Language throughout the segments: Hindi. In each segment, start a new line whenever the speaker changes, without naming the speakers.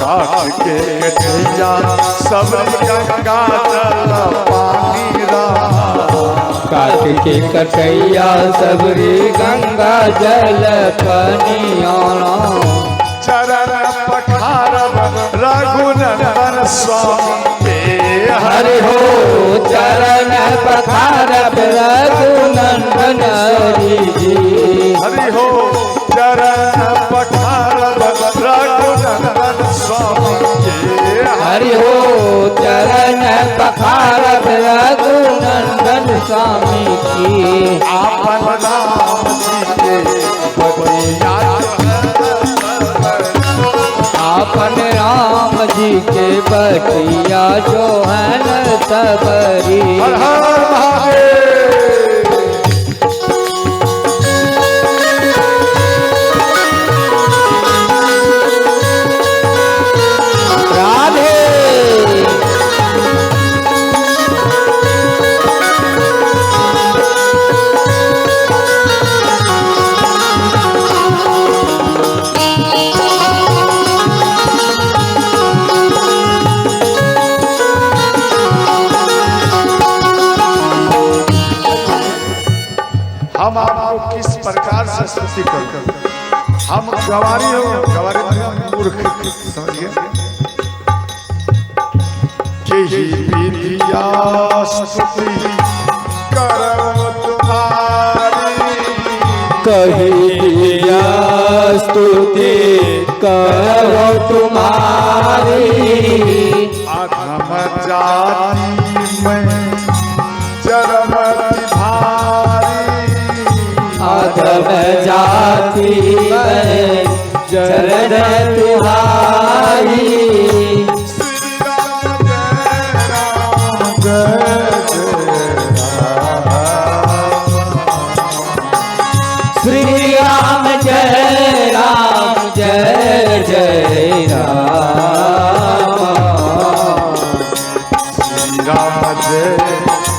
काट के कटैया सबरी गंगा जल पानी राम।
काट के कटैया सबरी गंगा जल पानी राम।
चरण पखारब रघुनंदन स्वामी
हरि हो चरण पखारब रघुनंदन हरि जी।
हरि हो चरण पखारब रघुनंदन स्वामी।
हरि हो चरण पखारब रघुनंदन स्वामी की।
आपन राम जी के बतिया
आपन राम जी के बतिया जो है न सबरी।
हर हर महादेव।
राधे
हम आपको किस प्रकार से स्तुति कर, हम गवारी हो, गवारी मतलब मूर्ख, समझिए। केही विधिया स्तुति करब तुम्हारी।
कहिया स्तुति करो तुम्हारी।
अधम जाति में चरम
अधम जाति में चरण तुम्हारी।
श्री राम जय राम जय जय राम।
श्री राम जय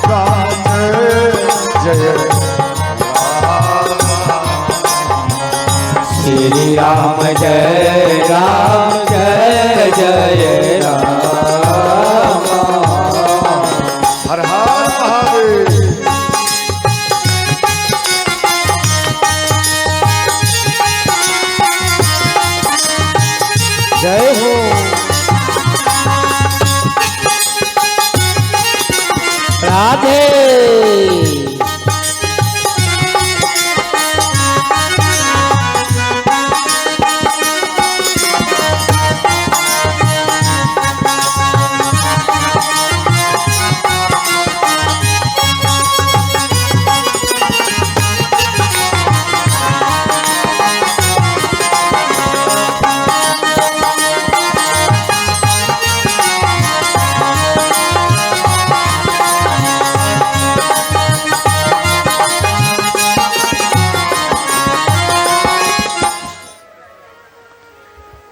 राम जय राम। श्री राम जय राम जय जय राम।
हर हर महादेव।
जय हो राधे।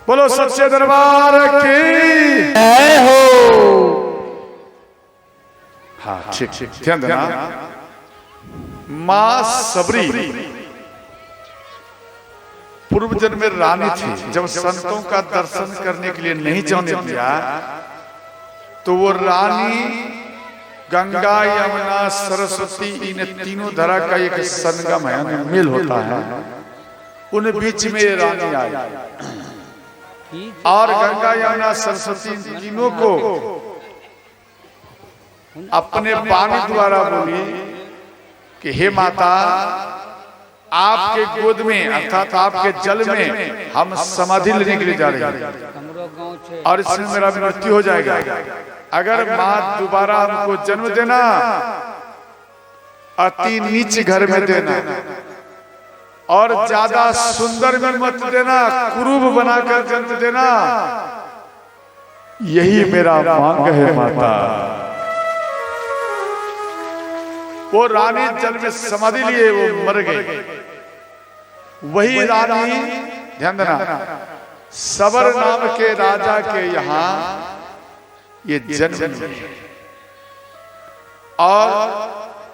बोलो सच्चे दरबार की
जय हो।
हाँ ठीक ठीक ध्यान देना। माँ सबरी पूर्व जन्म में रानी थी। जब संतों का दर्शन करने के लिए नहीं जाने दिया तो वो रानी गंगा यमुना सरस्वती इन तीनों धारा का एक संगम है, मेल होता है। उन बीच में रानी आई और गंगा यमुना सरस्वती तीनों को अपने पानी द्वारा बोली कि हे माता, आपके गोद में अर्थात आपके जल में हम समाधि लेने के लिए जा रहे हैं और इसमें मेरा मृत्यु हो जाएगा। अगर माँ दोबारा हमको जन्म देना, अति नीच घर में देना और ज्यादा सुंदर में मत देना, कुरूप बनाकर जन्म देना, यही मेरा मांग है माता। वो रानी जल में समाधि लिए वो मर गई। वही रानी, ध्यान देना, सबर नाम के राजा के यहाँ ये जन्म और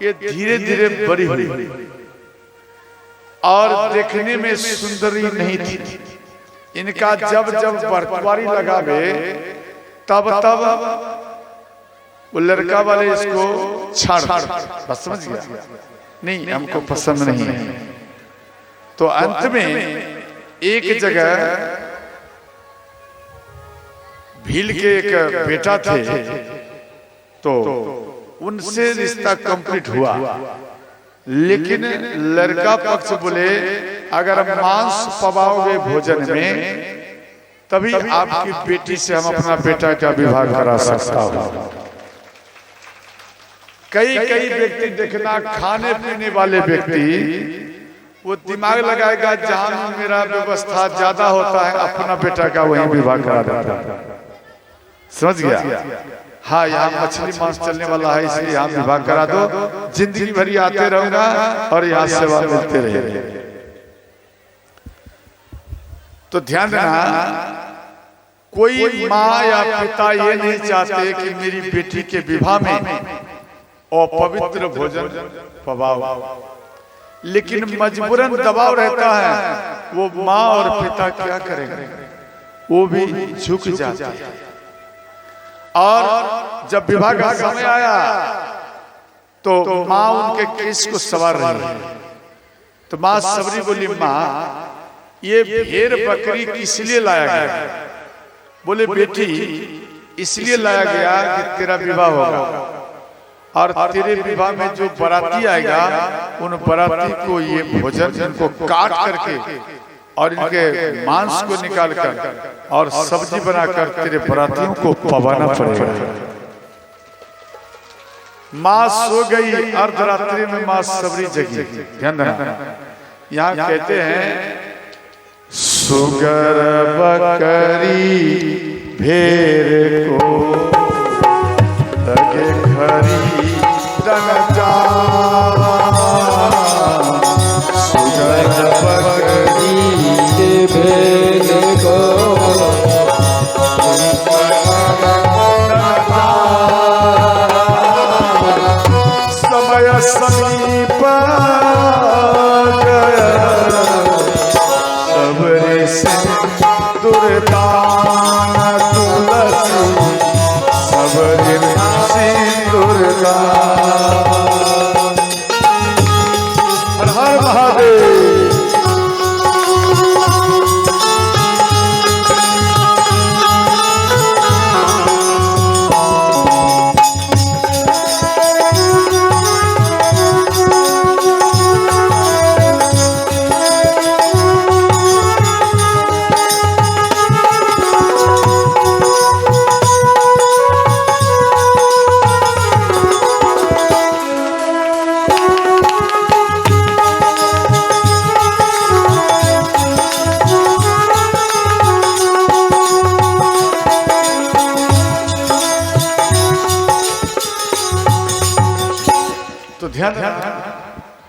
ये धीरे धीरे बड़ी हुई और देखने में सुंदरी नहीं थी, इनका जब जब बर्फबारी लगावे तब तब वो लड़का वाले इसको छाड़, बस समझ गया, नहीं हमको पसंद नहीं है। तो अंत में एक जगह भील के एक बेटा थे, तो उनसे रिश्ता कंप्लीट हुआ, लेकिन लड़का पक्ष बोले अगर मांस पवाओगे भोजन में तभी आपकी बेटी से हम अपना बेटा का विवाह करा सकता हूं। कई कई व्यक्ति देखना, खाने पीने वाले व्यक्ति वो दिमाग लगाएगा जहां मेरा व्यवस्था ज्यादा होता है अपना बेटा का वहीं विवाह करा देता है, समझ गया। हाँ, यहाँ मछली मांस चलने वाला है इसलिए यहाँ विवाह करा दो, जिंदगी भरी आते रहूंगा और यहाँ सेवा मिलते रहेंगे। तो ध्यान देना, कोई माँ या पिता ये नहीं चाहते कि मेरी बेटी के विवाह में अपवित्र भोजन पवाओ, लेकिन मजबूरन दबाव रहता है। वो माँ और पिता क्या करेंगे, वो भी झुक जाते हैं। और जब विवाह का समय आया तो माँ उनके केस को सवार रही है। तो माँ सबरी बोली, माँ ये भेड़ बकरी किस लिए लाया गया? बोले बेटी इसलिए लाया गया कि तेरा विवाह होगा और तेरे विवाह में जो बाराती आएगा उन बाराती को ये भोजन इनको काट करके और इनके मांस को निकालकर और सब्जी बनाकर तेरे बारातियों को पवाना पड़ेगा। माँ सो गई, अर्धरात्रि में माँ सबरी जगी। ध्यान देना, यहाँ कहते हैं सुगर बकरी भेड़ को लगे खरी रंग जा, सुगर बकरी
भेड़ को
समय समीप गया, सबरे से दुर्दान तुलसी, सबरे सिंदूर का। हर हर महादेव।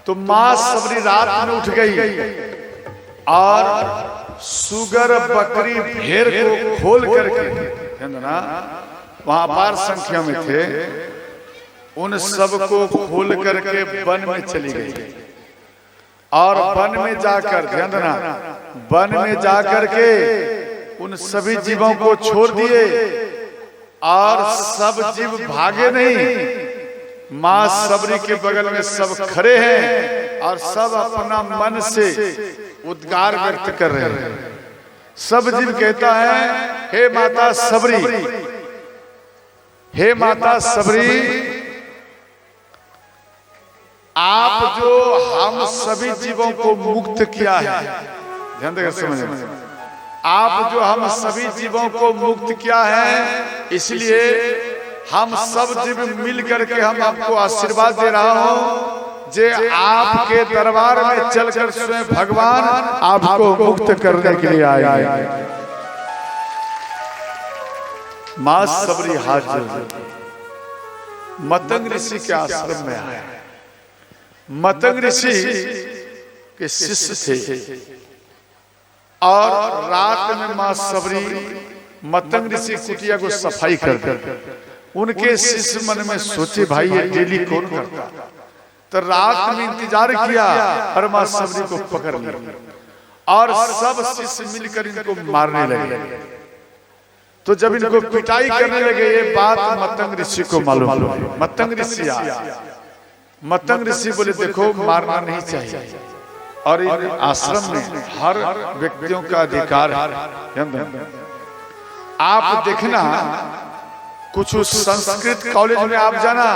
तो माँ सबरी रात में उठ गई और सुगर बकरी भेड़ को खोल करके, वहां अपार संख्या में थे, उन सब को खोल करके वन में चली गई। और वन में जाकर, ध्यान देना, वन में जाकर के उन सभी जीवों को छोड़ दिए और सब जीव भागे नहीं। माँ सबरी के बगल में सब खड़े हैं और सब अपना मन से उद्गार व्यक्त कर रहे हैं। सब जीव कहता है, हे माता सबरी, हे माता सबरी, आप जो हम सभी जीवों को मुक्त किया है, ध्यान देकर समझ, आप जो हम सभी जीवों को मुक्त किया है, इसलिए हम सब जीव मिल करके हम आपको आशीर्वाद दे रहा हूं, जे आपके दरबार में चलकर स्वयं भगवान आपको मुक्त करने के लिए आए। मां सबरी हाथ जोड़ मतंग ऋषि के आश्रम में आए। मतंग ऋषि के शिष्य थे और रात में मां सबरी मतंग ऋषि कुटिया को सफाई कर उनके शिष्य मन में सोचे, भाई ये डेली कौन करता? तो रात में इंतजार किया और मां सबरी को पकड़ लिया और सब शिष्य मिलकर इनको मारने लगे। तो जब इनको पिटाई करने लगे, ये बात मतंग ऋषि को मालूम हुई। मतंग ऋषि आया। मतंग ऋषि बोले देखो मारना नहीं चाहिए, और इन आश्रम में हर व्यक्तियों का अधिकार है। आप देखना कुछ उस संस्कृत कॉलेज में आप जाना,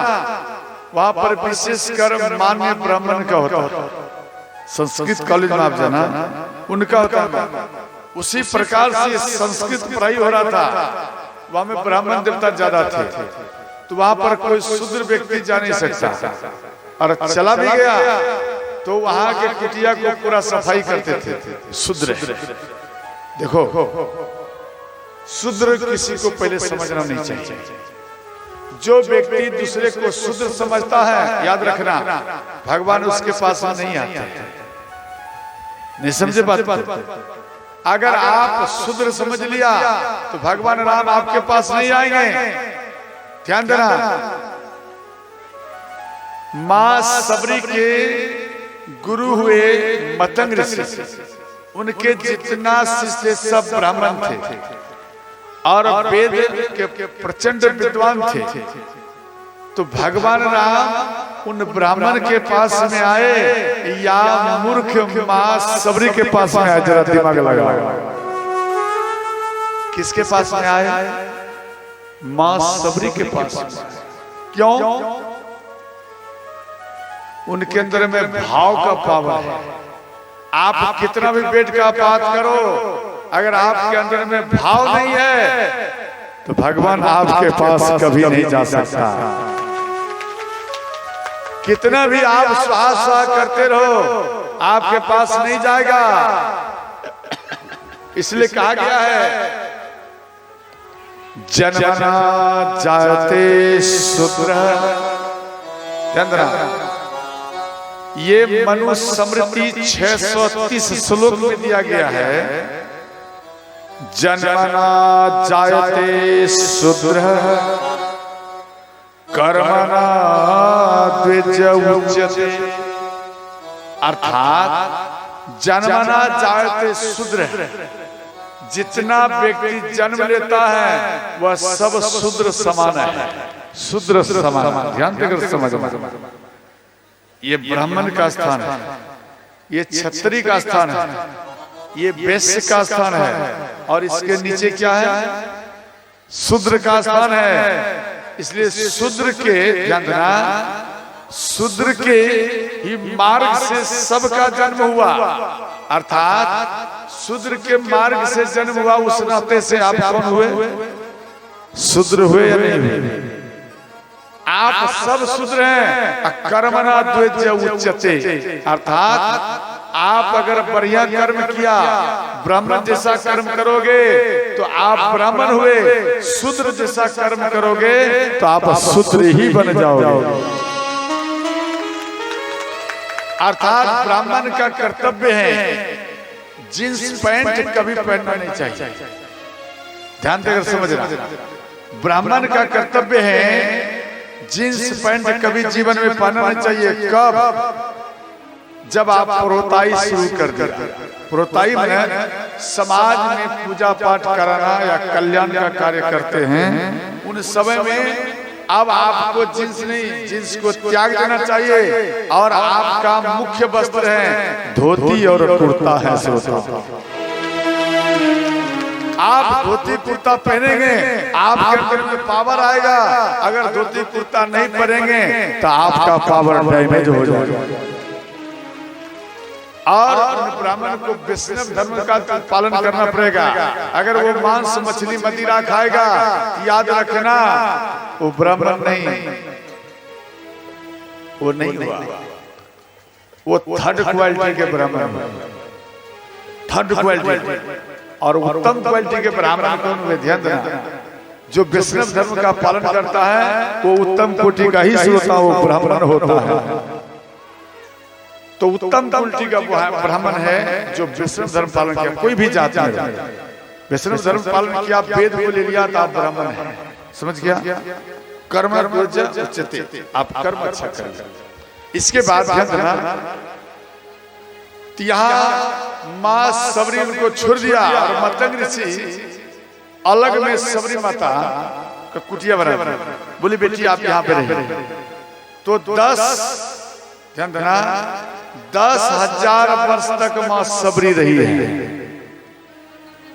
वहां पर विशेषकर मान्य ब्राह्मण का होता है। संस्कृत कॉलेज में आप जाना, उनका होता है। उसी प्रकार से संस्कृत पढ़ाई हो रहा था, वहां में ब्राह्मण देवता ज्यादा थे, तो वहां पर कोई शूद्र व्यक्ति जा नहीं सकता। और चला भी गया तो वहां के कुटिया को पूरा सफाई करते थे शूद्र। देखो शूद्र किसी को पहले समझना नहीं चाहिए। जो व्यक्ति दूसरे को शूद्र समझता है, याद रखना भगवान उसके पास नहीं आते। नहीं समझे बात? अगर आप शूद्र समझ लिया तो भगवान राम आपके पास नहीं आएंगे। ध्यान देना, मां सबरी के गुरु हुए मतंग ऋषि, उनके जितना शिष्य सब ब्राह्मण थे और वेद के प्रचंड विद्वान थे। तो भगवान राम उन ब्राह्मण के पास में आए या मूर्ख मां सबरी के पास में आए? जरा दिमाग लगा। किसके पास में आए? मां सबरी के पास में। क्यों? उनके अंदर में भाव का पावर है। आप कितना भी पेट का बात करो, अगर आपके अंदर में भाव नहीं है तो भगवान आपके पास कभी नहीं जा सकता। कितना भी आप स्वाहा करते रहो, आपके पास नहीं जाएगा। इसलिए कहा गया है जन्मना जायते शूद्र। ये मनु स्मृति 630 श्लोक में दिया गया है। जन्मना जायते शूद्र कर्मणा द्विज उच्यते। अर्थात जन्मना जायते शूद्र, जितना व्यक्ति जन्म लेता है वह सब शूद्र समान है। शूद्र समान, ध्यान देकर समझ। ये ब्राह्मण का स्थान है, ये क्षत्रिय का स्थान है, ये वैश्य का स्थान है, और इसके नीचे क्या है? शूद्र का स्थान है। इसलिए शूद्र के, ध्यान देना, शूद्र के ही मार्ग से सबका जन्म हुआ। अर्थात शूद्र के मार्ग से जन्म हुआ, उस नाते से आप कौन हुए? शूद्र हुए या नहीं हुए? आप सब शूद्र हैं। कर्मणा द्विज उच्यते। अर्थात आप अगर बढ़िया कर्म किया, ब्राह्मण जैसा कर्म करोगे तो आप ब्राह्मण हुए। शूद्र जैसा कर्म करोगे तो आप शूद्र ही बन जाओगे। अर्थात ब्राह्मण का कर्तव्य है जींस पैंट कभी पहनना नहीं चाहिए। ध्यान देकर समझना, ब्राह्मण का कर्तव्य है जींस पैंट कभी जीवन में पहनना नहीं चाहिए। कब? जब आप प्रोताई शुरू कर दिया। प्रोताई में समाज में पूजा पाठ कराना या कल्याण का कार्य करते हैं, उन समय में अब आपको जींस नहीं, जींस को त्याग देना चाहिए और आपका मुख्य वस्त्र है धोती और कुर्ता है। आप धोती कुर्ता पहनेंगे, आपके अंदर में पावर आएगा। अगर धोती कुर्ता नहीं पहनेंगे तो आपका पावर डैमेज हो जाएगा। और ब्राह्मण को वैष्णव धर्म का पालन करना पड़ेगा। अगर वो मांस मछली मदिरा खाएगा, याद रखना वो ब्राह्मण नहीं, वो नहीं हुआ, वो थर्ड क्वालिटी के ब्राह्मण, थर्ड क्वालिटी। और उत्तम क्वालिटी के ब्राह्मण कौन हुए? ध्यान देना, जो वैष्णव धर्म का पालन करता है वो उत्तम कोटि का ही श्रोता, वो ब्राह्मण होता है। तो उत्तम कोटि का ब्राह्मण है जो वैष्णव धर्म पालन किया। कोई भी जाति में वैष्णव धर्म पालन किया, वेद को ले लिया तो आप ब्राह्मण है। समझ गया? कर्म उच्यते, आप कर्म अच्छा करें। इसके बाद ध्यान देना, यहाँ माँ सबरी उनको छोड़ दिया और मतंग ऋषि अलग में सबरी माता का कुटिया बना दिया। बोली बेटी आप यहाँ पे रहिए। तो 10,000 वर्ष तक माँ सबरी रही है।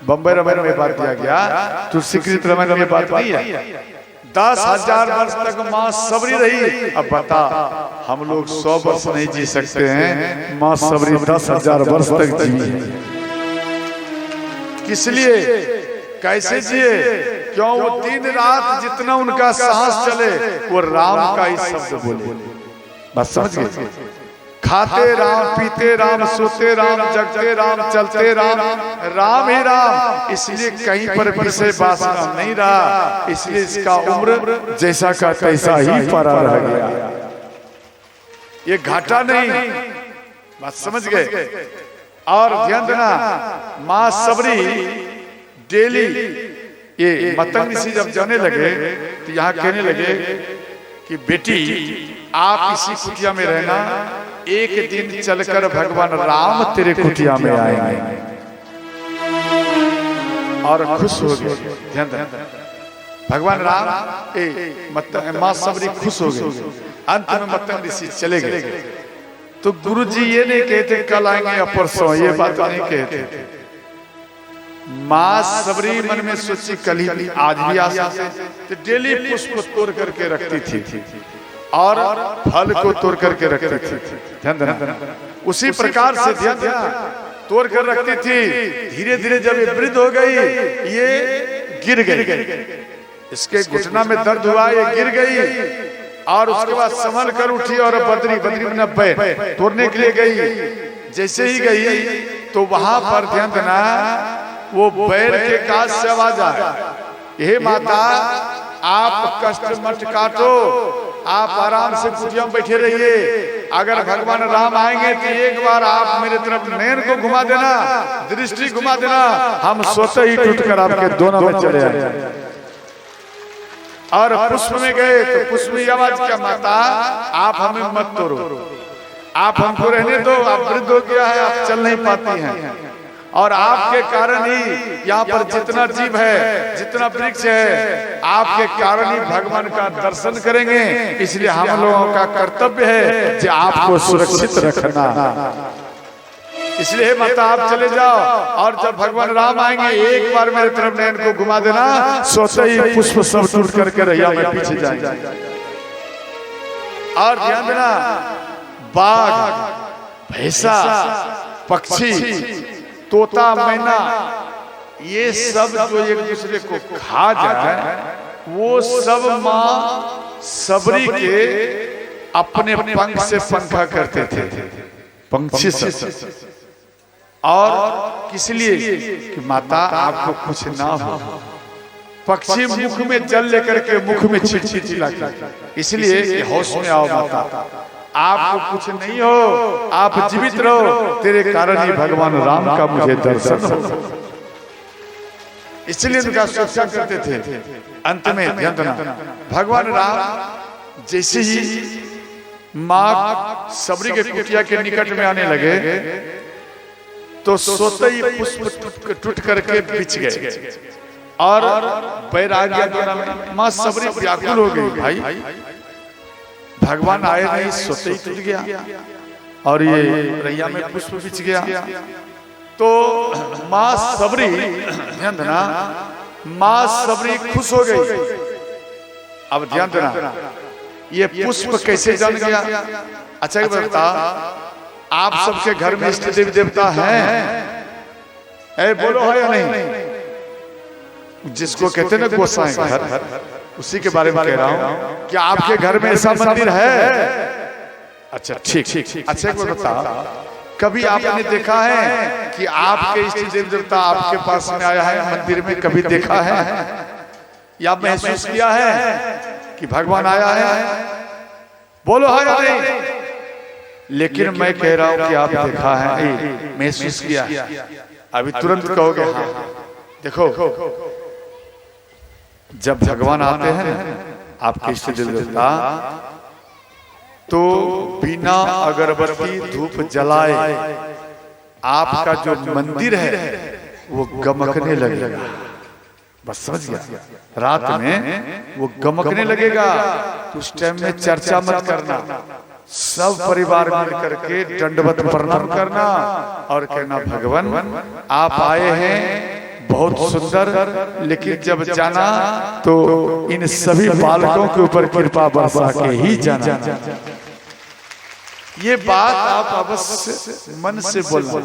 बम्बई रामायण में बात किया गया, तुलसीकृत रामायण में बात नहीं है। 10,000 वर्ष तक माँ सबरी रही। अब बता, हम लोग 100 वर्ष नहीं जी सकते हैं, माँ सबरी 10,000 वर्ष तक जी है। किस लिए, कैसे जिए? क्यों? वो दिन रात जितना उनका सांस चले वो राम का ही शब्द बोले। बस समझ गए? खाते राम, पीते राम, सोते राम, जगते राम, चलते राम, राम ही राम। इसलिए कहीं पर विषय वासना नहीं रहा, इसलिए इसका उम्र जैसा का तैसा ही पड़ा रह गया। ये घाटा नहीं, बात समझ गए? और ध्यान देना, माँ सबरी डेली, ये मतंग ऋषि जब जाने लगे तो यहाँ कहने लगे कि बेटी आप इसी कुटिया में रहना, एक दिन चलकर भगवान राम तेरे कुटिया में आएंगे। और खुश हो गए। ध्यान देना, भगवान राम माँ सबरी खुश हो गए। अंत में मतंग ऋषि चले गए। तो गुरु जी ये नहीं कहते कल आएंगे या परसों, ये बात नहीं कहते। माँ सबरी मन में सोची कल ही आज भी आ सकते, तो डेली पुष्प तोड़ करके रखती थी और फल को तोड़ करके रखती थी। ध्यान देना, उसी प्रकार से ध्यान देना, तोड़ कर रखती थी। धीरे धीरे जब ये वृद्ध हो गई, ये गिर गई, इसके घुटना में दर्द हुआ, ये गिर गई। और उसके बाद संभल कर उठी और बद्री में बैर तोड़ने के लिए गई। जैसे ही गई तो वहां पर ध्यान देना, वो बैर के काज से आवाज आया, हे माता आप कष्ट मत काटो, आप आराम से कुटिया में बैठे रहिए। अगर भगवान राम आएंगे तो एक बार आप मेरे तरफ नैन को घुमा देना, दृष्टि घुमा देना, हम स्वतः ही टूट कर आपके दोनों में चले आए। और पुष्प में गए तो पुष्प में आवाज क्या, माता आप हमें मत तोड़ो, आप हमको रहने दो, आप वृद्ध हो गया है, आप चल नहीं पाती हैं। और आपके कारण ही यहाँ पर जितना जीव है, जितना वृक्ष है, आपके कारण ही भगवान का दर्शन करेंगे। इसलिए हम लोगों का कर्तव्य है कि आपको सुरक्षित रखना। इसलिए माता आप चले जाओ, और जब भगवान राम आएंगे एक बार मेरे तरफ नैन को घुमा देना, स्वतः ही पुष्प सब टूट करके रैया में पीछे जाएंगे। और ध्यान देना, बाघ, भैंसा, पक्षी, तोता, मैना, ये सब जो एक दूसरे को खा जाए, वो सब माँ सबरी के अपने पंख से पंखा करते थे, पंछी सब। और किस लिए कि माता आपको कुछ ना हो। पक्षी मुख में जल लेकर के मुख में छिटछिटी लाते, इसलिए होश में आओ माता, आपको कुछ नहीं हो, आप जीवित रहो, तेरे कारण ही भगवान राम का मुझे दर्शन हो। इसलिए उनका सुरक्षा करते थे। अंत में ध्यान देना, भगवान राम जैसे ही माँ सबरी के कुटिया के निकट में आने लगे तो स्वतः ही पुष्प टूट करके बिछ गए और बैराग्य द्वारा माँ सबरी व्याकुल हो गई। भाई भगवान आए नहीं, स्वतः ही टूट गया और ये रैया में पुष्प बिछ गया। तो माँ सबरी, ध्यान देना, माँ सबरी खुश हो गई। अब ध्यान देना, ये पुष्प कैसे जल गया? अच्छा ये बता, आप सबके घर में इष्ट देवी देवता हैं? बोलो है या नहीं? जिसको कहते ना गोसाई घर, उसी के बारे में कह रहा हूं। क्या आपके घर में ऐसा मंदिर है? अच्छा ठीक। अच्छा एक बता, कभी आपने देखा है कि आपके इष्ट देवी देवता आपके पास में आया है मंदिर में? कभी देखा है या महसूस किया है कि भगवान आया है? बोलो है या नहीं? लेकिन मैं कह रहा हूं कि आप देखा है, महसूस किया। अभी तुरंत कहोगे हाँ। देखो, जब भगवान आते हैं आपके इष्ट देवता, तो बिना अगरबत्ती धूप जलाए आपका जो मंदिर है वो गमकने लगेगा। बस समझ गया, रात में वो गमकने लगेगा। तो उस टाइम में चर्चा मत करना, सब परिवार मिल करके दंडवत प्रणाम करना और कहना भगवान आप आए हैं बहुत सुंदर, लेकिन जब जाना तो इन सभी बालकों के ऊपर कृपा बरसा के ही जाना। ये बात आप अवश्य मन से बोलना,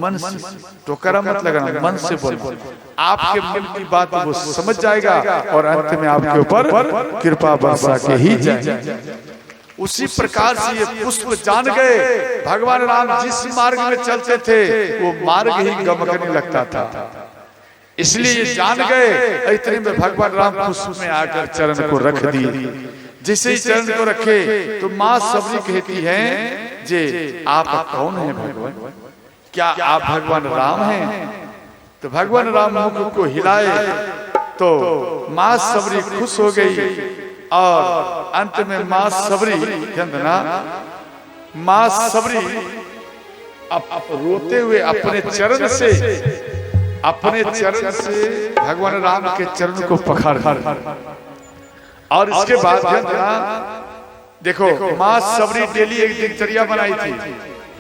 मन से टोकरा मत लगाना, मन से बोलना। आपके मन की बात वो समझ जाएगा और अंत में आपके ऊपर कृपा बरसा के ही जाएगा। उसी प्रकार से ये पुष्प जान गए भगवान राम जिस मार्ग में चलते थे वो मार्ग ही गमकने लगता था, इसलिए ये जान गए। इतने में भगवान राम पुष्प में आकर चरण को रख दिए। जैसे ही चरण को रखे तो माँ सबरी कहती है जे आप कौन है भगवान, क्या आप भगवान राम हैं? तो भगवान राम मुख को हिलाए तो माँ सबरी खुश हो गई और अंत में माँ सबरी माँ सबरी रोते हुए अपने चरण से भगवान राम के चरण को पकड़ और इसके बाद देखो माँ सबरी डेली एक दिनचर्या बनाई थी।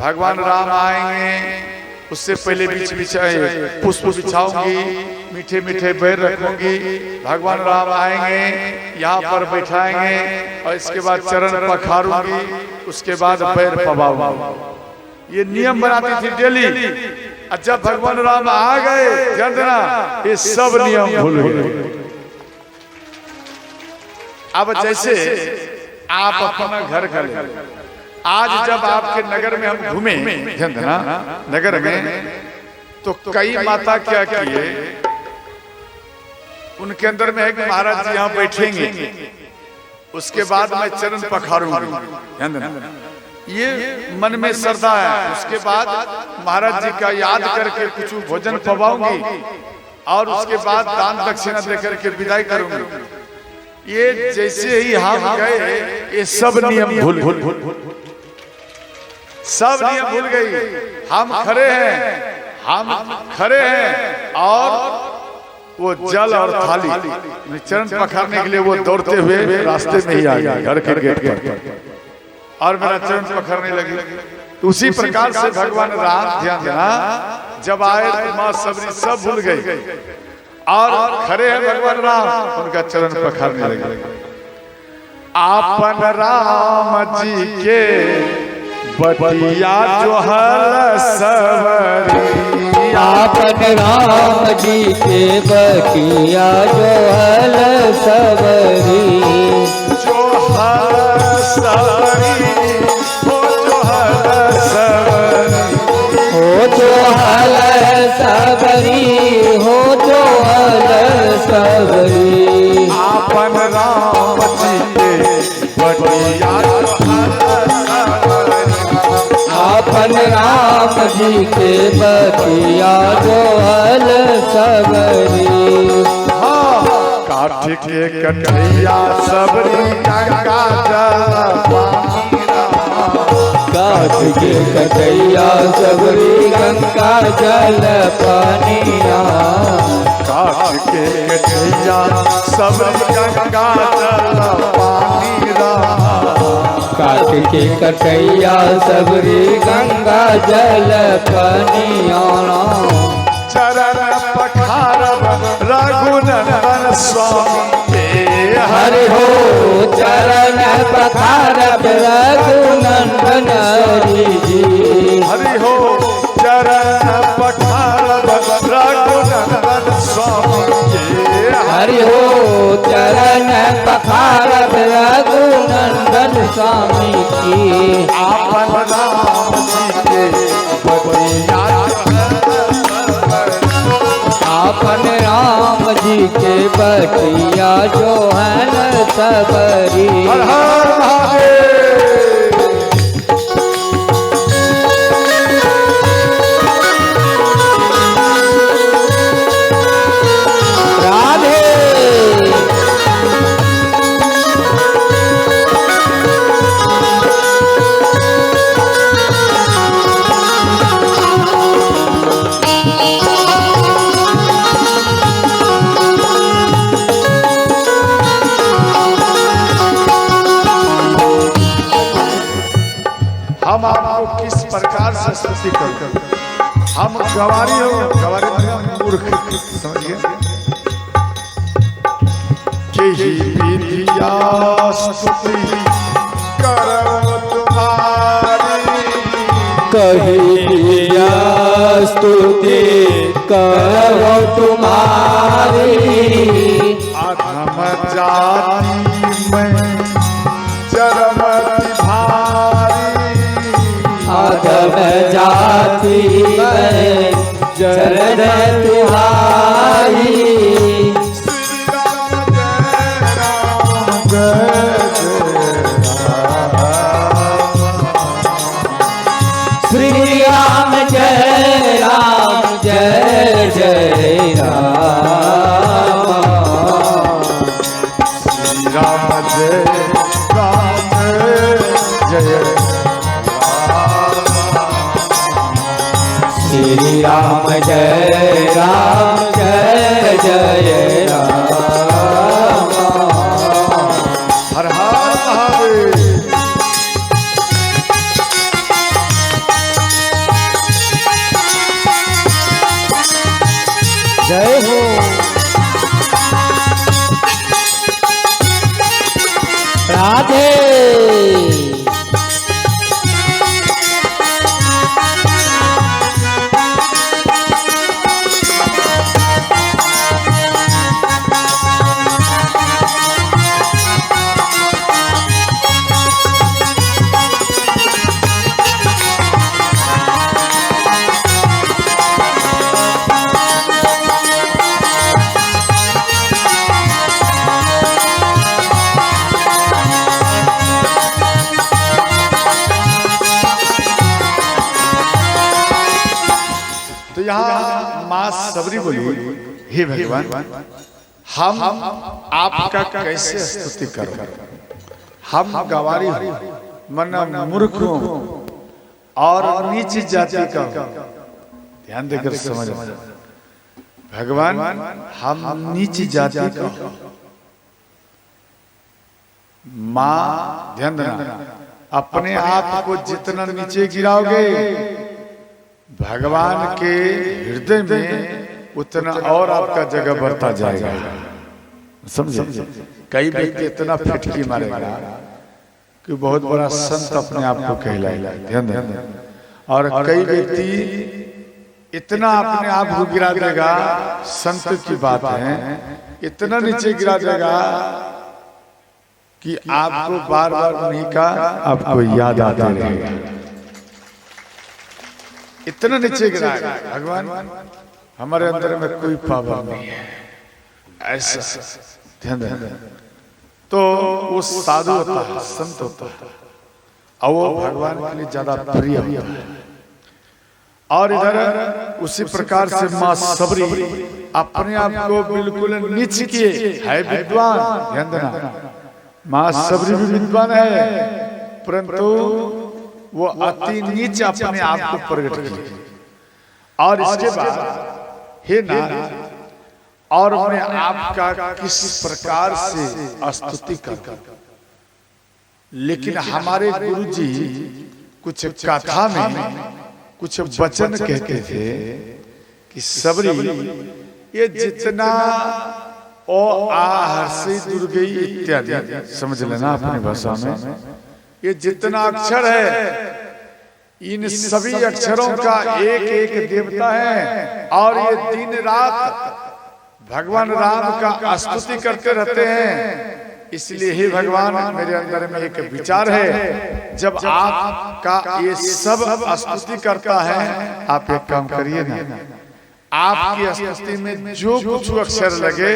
भगवान राम आएंगे उससे पहले बीच पुष्प बिछाऊंगी, मीठे मीठे पैर रखूंगी, भगवान राम आएंगे यहाँ पर बैठाएंगे और इसके बाद चरण पखारूंगी, उसके बाद पैर पवाऊंगी। ये नियम बनाती थी डेली। और जब भगवान राम आ गए जानना ये सब नियम भूल गए। अब जैसे आप अपना घर कर, आज जब आपके नगर में हम घूमे नगर में तो कई माता क्या किए, उनके अंदर में है कि महाराज जी यहाँ बैठेंगे उसके बाद मैं चरण पखारूंगी, ये मन में श्रद्धा है। उसके बाद महाराज जी का याद करके कुछ भोजन पवाऊंगी और उसके बाद दान दक्षिणा देकर के विदाई करूंगी। ये जैसे ही हम गए ये सब नियम भूल सब नियम भूल गई। हम खड़े हैं और वो जल और थाली चरण पखारने के लिए वो दौड़ते हुए रास्ते में ही आ गए घर के गेट पर और मेरा चरण पखारने लगे। तो उसी प्रकार से भगवान राम ध्यान देना जब आए तो माँ सबरी सब भूल गई और खड़े हैं भगवान राम उनका चरण पखारने लगे। आपन राम जी के बतिया जो हर सवरी,
आपन राम जी के बतिया जो हर सवरी,
जो हर सवरी हो जो हर सवरी,
हो जो हर सवरी, हो जो हर सवरी।
आपन राम जी के बतिया
आपन राम जी के बतिया जो हल सबरी।
हाँ काठ के कटैया सबरी गंगा जल पानी,
काठ के कटैया सबरी गंगा जल पानिया,
काठ के कटैया सबरी गंगा जल पानी,
काठ के कटैया सबरी गंगा जल पानिया।
चरण पखारब रघुनंदन स्वामी,
हरि हो चरण पखारब रघुनंदन हरि जी,
हरि हो चरण पखारब रघुनंदन स्वामी,
हरि हो चरण पखारब रघुनंदन स्वामी की।
आपन राम जी के बतिया
आपन राम जी के बतिया जो है सबरी।
हर हर महादेव। से स्तुति करो। हम गवारी हो, गवारी मतलब मूर्ख, समझिए। यही विधिया स्तुति करब तुम्हारी,
कहिया स्तुति करो तुम्हारी।
अधम जाति में चरमति भारी,
अधम जाति में चरण तुम्हारी।
श्री राम जय राम जय जय राम,
श्री राम जय राम जय राम, श्री राम जय राम जय जय राम।
हर हर महादेव।
जय हो। राधे।
तो यहाँ माँ सबरी बोली, हे भगवान, हम आपका कैसे स्तुति करो। हम गवारी मन मूर्ख और नीच जाति का, ध्यान देकर समझ। भगवान हम नीच जाति का, माँ ध्यान देना, अपने आप को जितना नीचे गिराओगे भगवान के हृदय में उतना और आपका जगह बढ़ता जाएगा। समझे? कई व्यक्ति इतना फिटकी मारेगा कि बहुत बड़ा संत अपने आप को कहलाएगा, ध्यान देना। और कई व्यक्ति इतना अपने आप को गिरा देगा, संत की बात है, इतना नीचे गिरा देगा कि आपको बार बार उन्हीं का आपको याद आता रहेगा। इतना नीचे गिरा भगवान, हमारे अंदर में कोई पावर नहीं है, ऐसा ध्यान देना। तो वो साधु होता है, संत होता है, और वो भगवान के लिए ज्यादा प्रिय होता है। और इधर उसी प्रकार से माँ सबरी अपने आप को बिल्कुल नीच किए है, विद्वान, ध्यान देना। माँ सबरी भी विद्वान है, परंतु वो अति नीच अपने आप को प्रकट किए। और इसके बाद हे नारद, और मैं आपका किस प्रकार से स्तुति करूं। लेकिन हमारे गुरुजी कुछ कथा में कुछ वचन कहते थे कि सबरी ये जितना ओ आ हर्षि दुर्गई इत्यादि, समझ लेना अपनी भाषा में, ये जितना अक्षर है इन सभी अक्षरों का एक एक देवता है, और ये दिन रात भगवान राम का स्तुति करते रहते हैं। इसलिए ही भगवान मेरे अंदर में एक विचार है, जब आपका ये सब स्तुति करता है, आप एक काम करिए ना, आपकी स्तुति में जो कुछ अक्षर लगे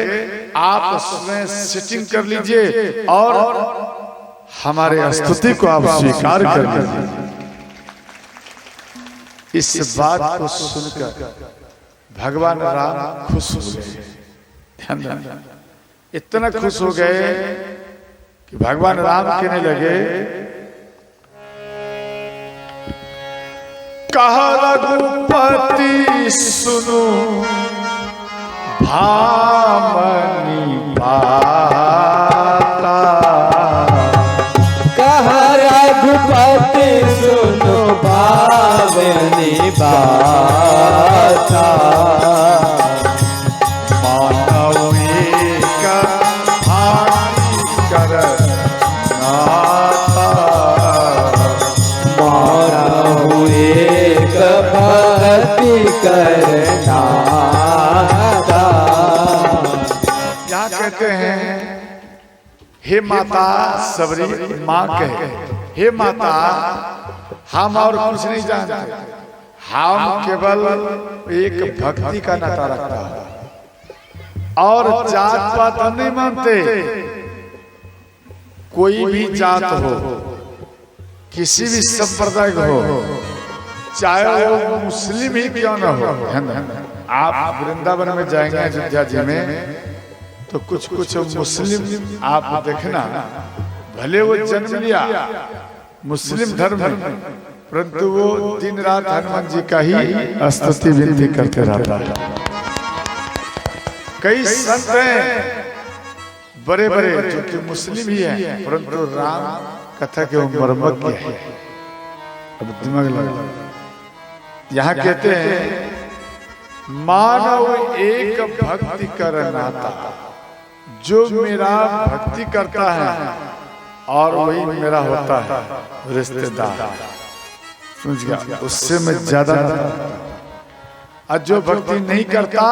आप उसमें सेटिंग कर लीजिए और हमारे स्तुति को आप स्वीकार कर लीजिए। इस बात को सुनकर भगवान राम खुश हो गए, ध्यान देना, इतना खुश हो गए कि भगवान राम कहने लगे, कहा रघुपति सुनो भामनी बाता,
कहा रघुपति सुनो भामनी निभाता
मानव एक भागी कर नाता
मानव एक भक्ति करना था।
क्या कहते हैं? हे माता सबरी माँ कहे, हे माता हम और कुछ नहीं जानते, हम केवल एक भक्ति का नाता रखता है और जात पात हम नहीं मानते। कोई भी जात हो, किसी भी संप्रदाय का हो, चाहे वो मुस्लिम ही क्यों ना हो। आप वृंदावन में जाएंगे अयोध्या जी में तो कुछ कुछ मुस्लिम आप देखना, भले वो जन्म लिया मुस्लिम धर्म में, परंतु वो दिन रात हनुमान जी का ही स्तुति विनती करते रहता है। कई संत हैं बड़े बड़े जो कि मुस्लिम ही हैं, परंतु राम कथा के मर्मज्ञ है। अब दिमाग लगा, यहाँ कहते हैं मानव एक भक्ति कर नाता, जो मेरा भक्ति करता है और वही मेरा होता है रिश्तेदार। समझ गया? उससे मैं ज्यादा और जो भक्ति नहीं करता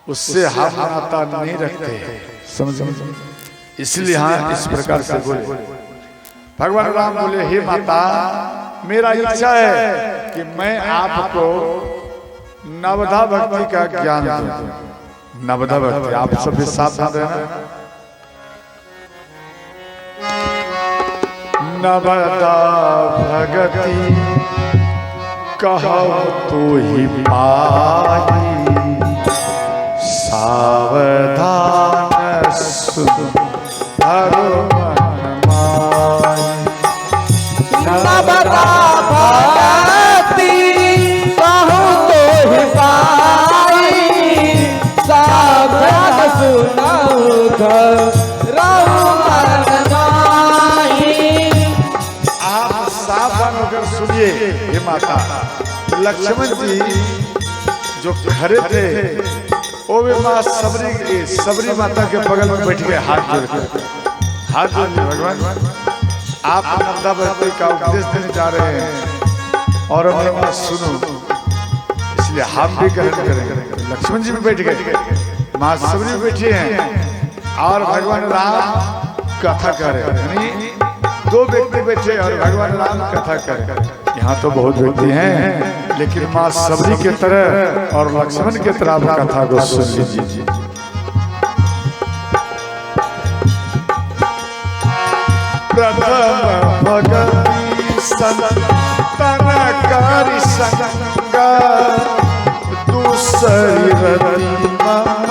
उससे हम नाता नहीं रखते। समझ? इसलिए हाँ इस प्रकार से बोले। भगवान राम बोले, हे माता मेरा इच्छा है कि मैं आपको नवधा भक्ति का ज्ञान दूं। नवधा भक्ति आप सब भी सावधान रहना। नवधा भगति कहो तू ही पाई, सावधान सुन हरो मन माई।
नवधा भगति कहो तो ही पाई, सावधान सुनाओ
सुनिए। हे माता, लक्ष्मण जी जो खड़े थे वो भी माँ सबरी माता के बगल में बैठ गए, हाथ जोड़ के। हाथ जोड़ के भगवान आप नवधा भक्ति का उपदेश देने जा रहे हैं और हमें माँ सुनो, इसलिए हम भी ग्रहण करेंगे। लक्ष्मण जी भी बैठ गए, माँ सबरी बैठी हैं और भगवान राम कथा कर रहे हैं। दो व्यक्ति बैठे और भगवान राम कथा करें। यहाँ तो बहुत व्यक्ति हैं, लेकिन माँ सबरी के तरह और लक्ष्मण के तरह आप कथा को सुन लीजिए। प्रथम भगति संतनकारी संगा, दूसरी रति मम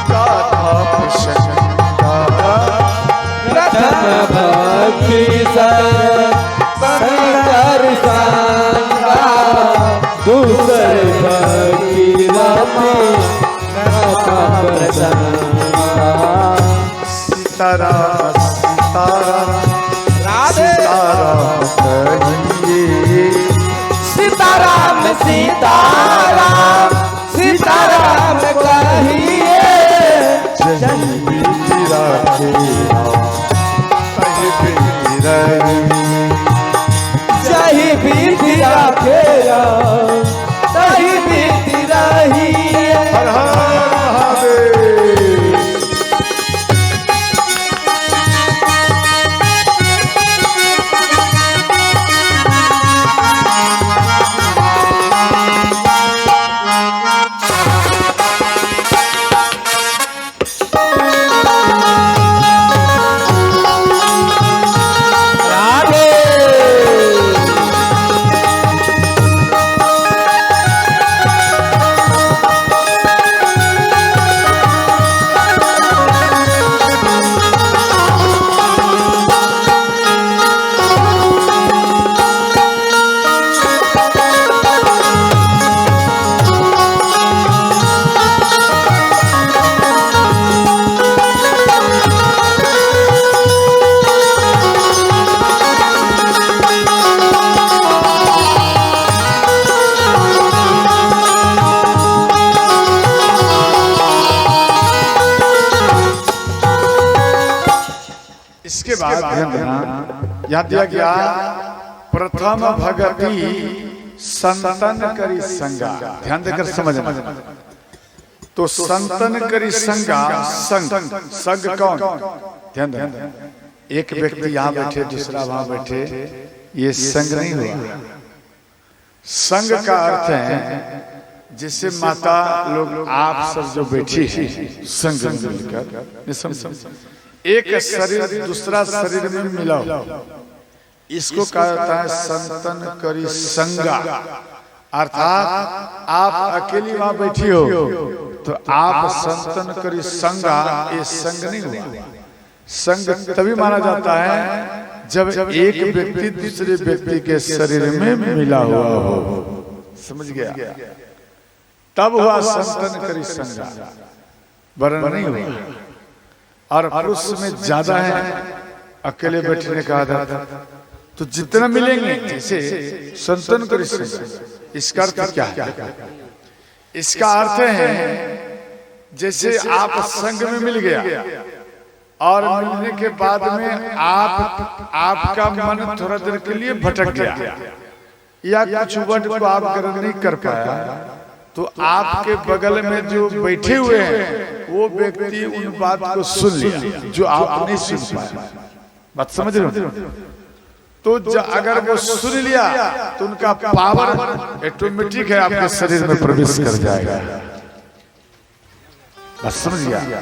गाथा प्रसंगा।
प्रथम भक्ति संकर संगा, दूसरे भक्ति रति गाथा प्रसंगा।
सीताराम सीताराम
राधे
सीताराम कहिए,
सीताराम सीताराम सीताराम कहिए।
जय बीती राखे
जही बीती राखे तही बीती रही।
हर हर महादेव। इसके बाद ध्यान देना, याद दिया गया प्रथम भगति संतन करी संगा। ध्यान देकर समझना। तो संतन करी संगा, संग संग कौन? ध्यान देना, एक व्यक्ति यहाँ बैठे, दूसरा वहां बैठे, ये संग नहीं हुआ। संग का अर्थ है जैसे माता लोग आप सब जो बैठी संग मिलकर एक शरीर दूसरा शरीर में मिला हो, इसको कहा जाता है संतन करी संगा। अर्थात आप अकेली वहां बैठी हो तो आप संतन करी संगा, ये संग नहीं हुआ। संग तभी माना जाता है जब एक व्यक्ति दूसरे व्यक्ति के शरीर में मिला हुआ हो। समझ गया? तब हुआ संतन करी संगा, वरन नहीं हुआ। और पुरुष में ज्यादा है अकेले बैठने का आदत, तो जितना मिलेंगे जैसे संतन करी संगा। इसका अर्थ क्या है? इसका अर्थ है जैसे आप संग में मिल गया और मिलने के बाद में आपका मन थोड़ा देर के लिए भटक गया या कुछ वर्ड को आप ग्रहण नहीं कर पाया, तो आपके बगल में जो बैठे हुए हैं वो व्यक्ति उन बात को सुन लिया जो आप नहीं सुन पाए। बात समझ रहे हो? तो अगर वो सुन लिया तो उनका पावर ऑटोमेटिक है आपके शरीर में प्रवेश कर जाएगा। बस समझ गया?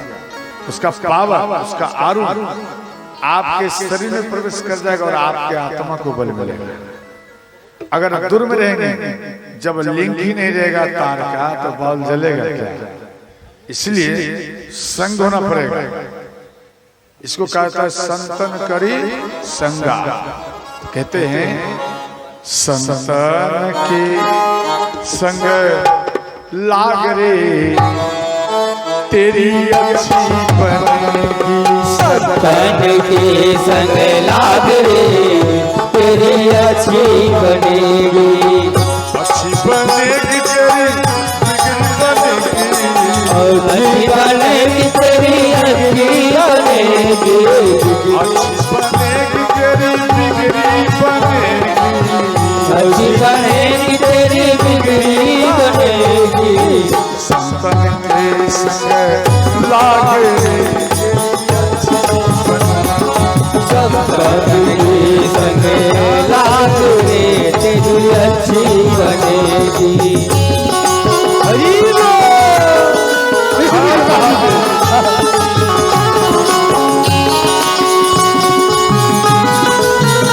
उसका पावर, उसका आरूढ़ आपके शरीर में प्रवेश कर जाएगा और आपके आत्मा को बल मिलेगा। अगर दूर में रहेंगे, जब लिंक ही नहीं रहेगा तार का, तो बॉल जलेगा क्या? इसलिए संग होना पड़ेगा। इसको कहता है संतन करी संगा। कहते हैं संतन के संग लाग रे तेरी अच्छी बनेगी।
संतन के संग लाग रे तेरी अच्छी बनेगी।
अच्छी बनेगी तेरी
अच्छी बनेगी तेरी अच्छी बनेगी।
अच्छी बनेगी तेरी बिगड़ी बनेगी।
अच्छी बनेगी तेरी बिगड़ी बनेगी।
संतन के संग लागे
संतन के संग लाग रे तेरी अच्छी बनेगी।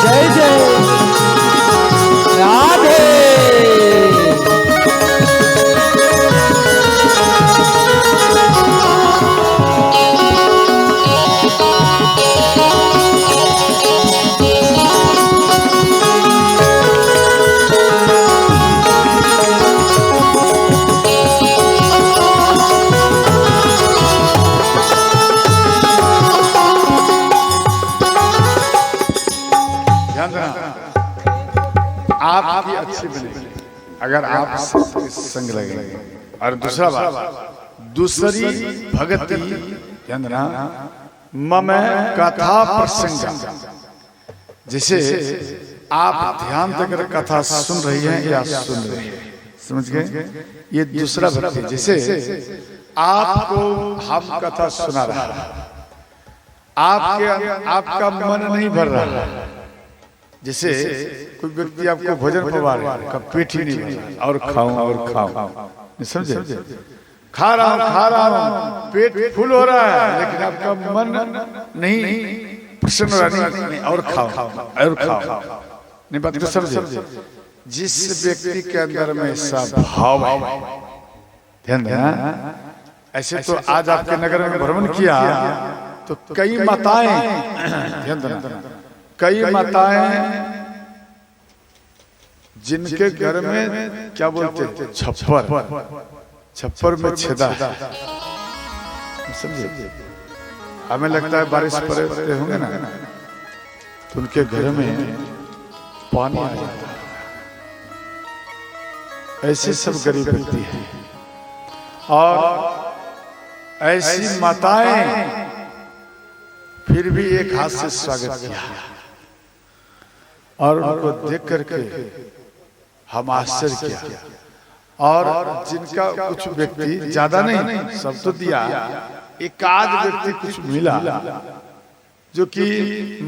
जय जय राधे।
आपकी अच्छी बनेगी अगर आप संग लगेंगे। और दूसरा बात, दूसरी भगति मम कथा प्रसंग। जैसे आप ध्यान देकर कथा सुन रही हैं या सुन रहे हैं, समझ गए? ये दूसरा भक्ति। जैसे आपको हम कथा सुना रहा है, आपका मन नहीं भर रहा है। जैसे कोई व्यक्ति आपको भोजन पवा रहा है, पेट ही नहीं भर रहा, और खाऊं, समझे? खा रहा हूं, पेट फुल हो रहा है, लेकिन आपका मन नहीं प्रसन्न हो रहा, नहीं और खाओ नहीं। बात को समझे? जिस व्यक्ति के अंदर में ऐसा भाव है, ध्यान देना। ऐसे तो आज आपके नगर में भ्रमण किया तो कई माताएं, ध्यान देना, कई माताएं जिनके घर में क्या बोलते छप्पर में छेदा, समझे? हमें लगता है बारिश पड़े होंगे ना, तो उनके घर में पानी आ जाता है। ऐसे सब गरीब व्यक्ति हैं। और ऐसी माताएं फिर भी एक हाथ से स्वागत किया और उनको देख करके हम आश्चर्य किया। और जिनका कुछ व्यक्ति, ज्यादा नहीं, सब तो दिया, एक आध व्यक्ति कुछ मिला जो कि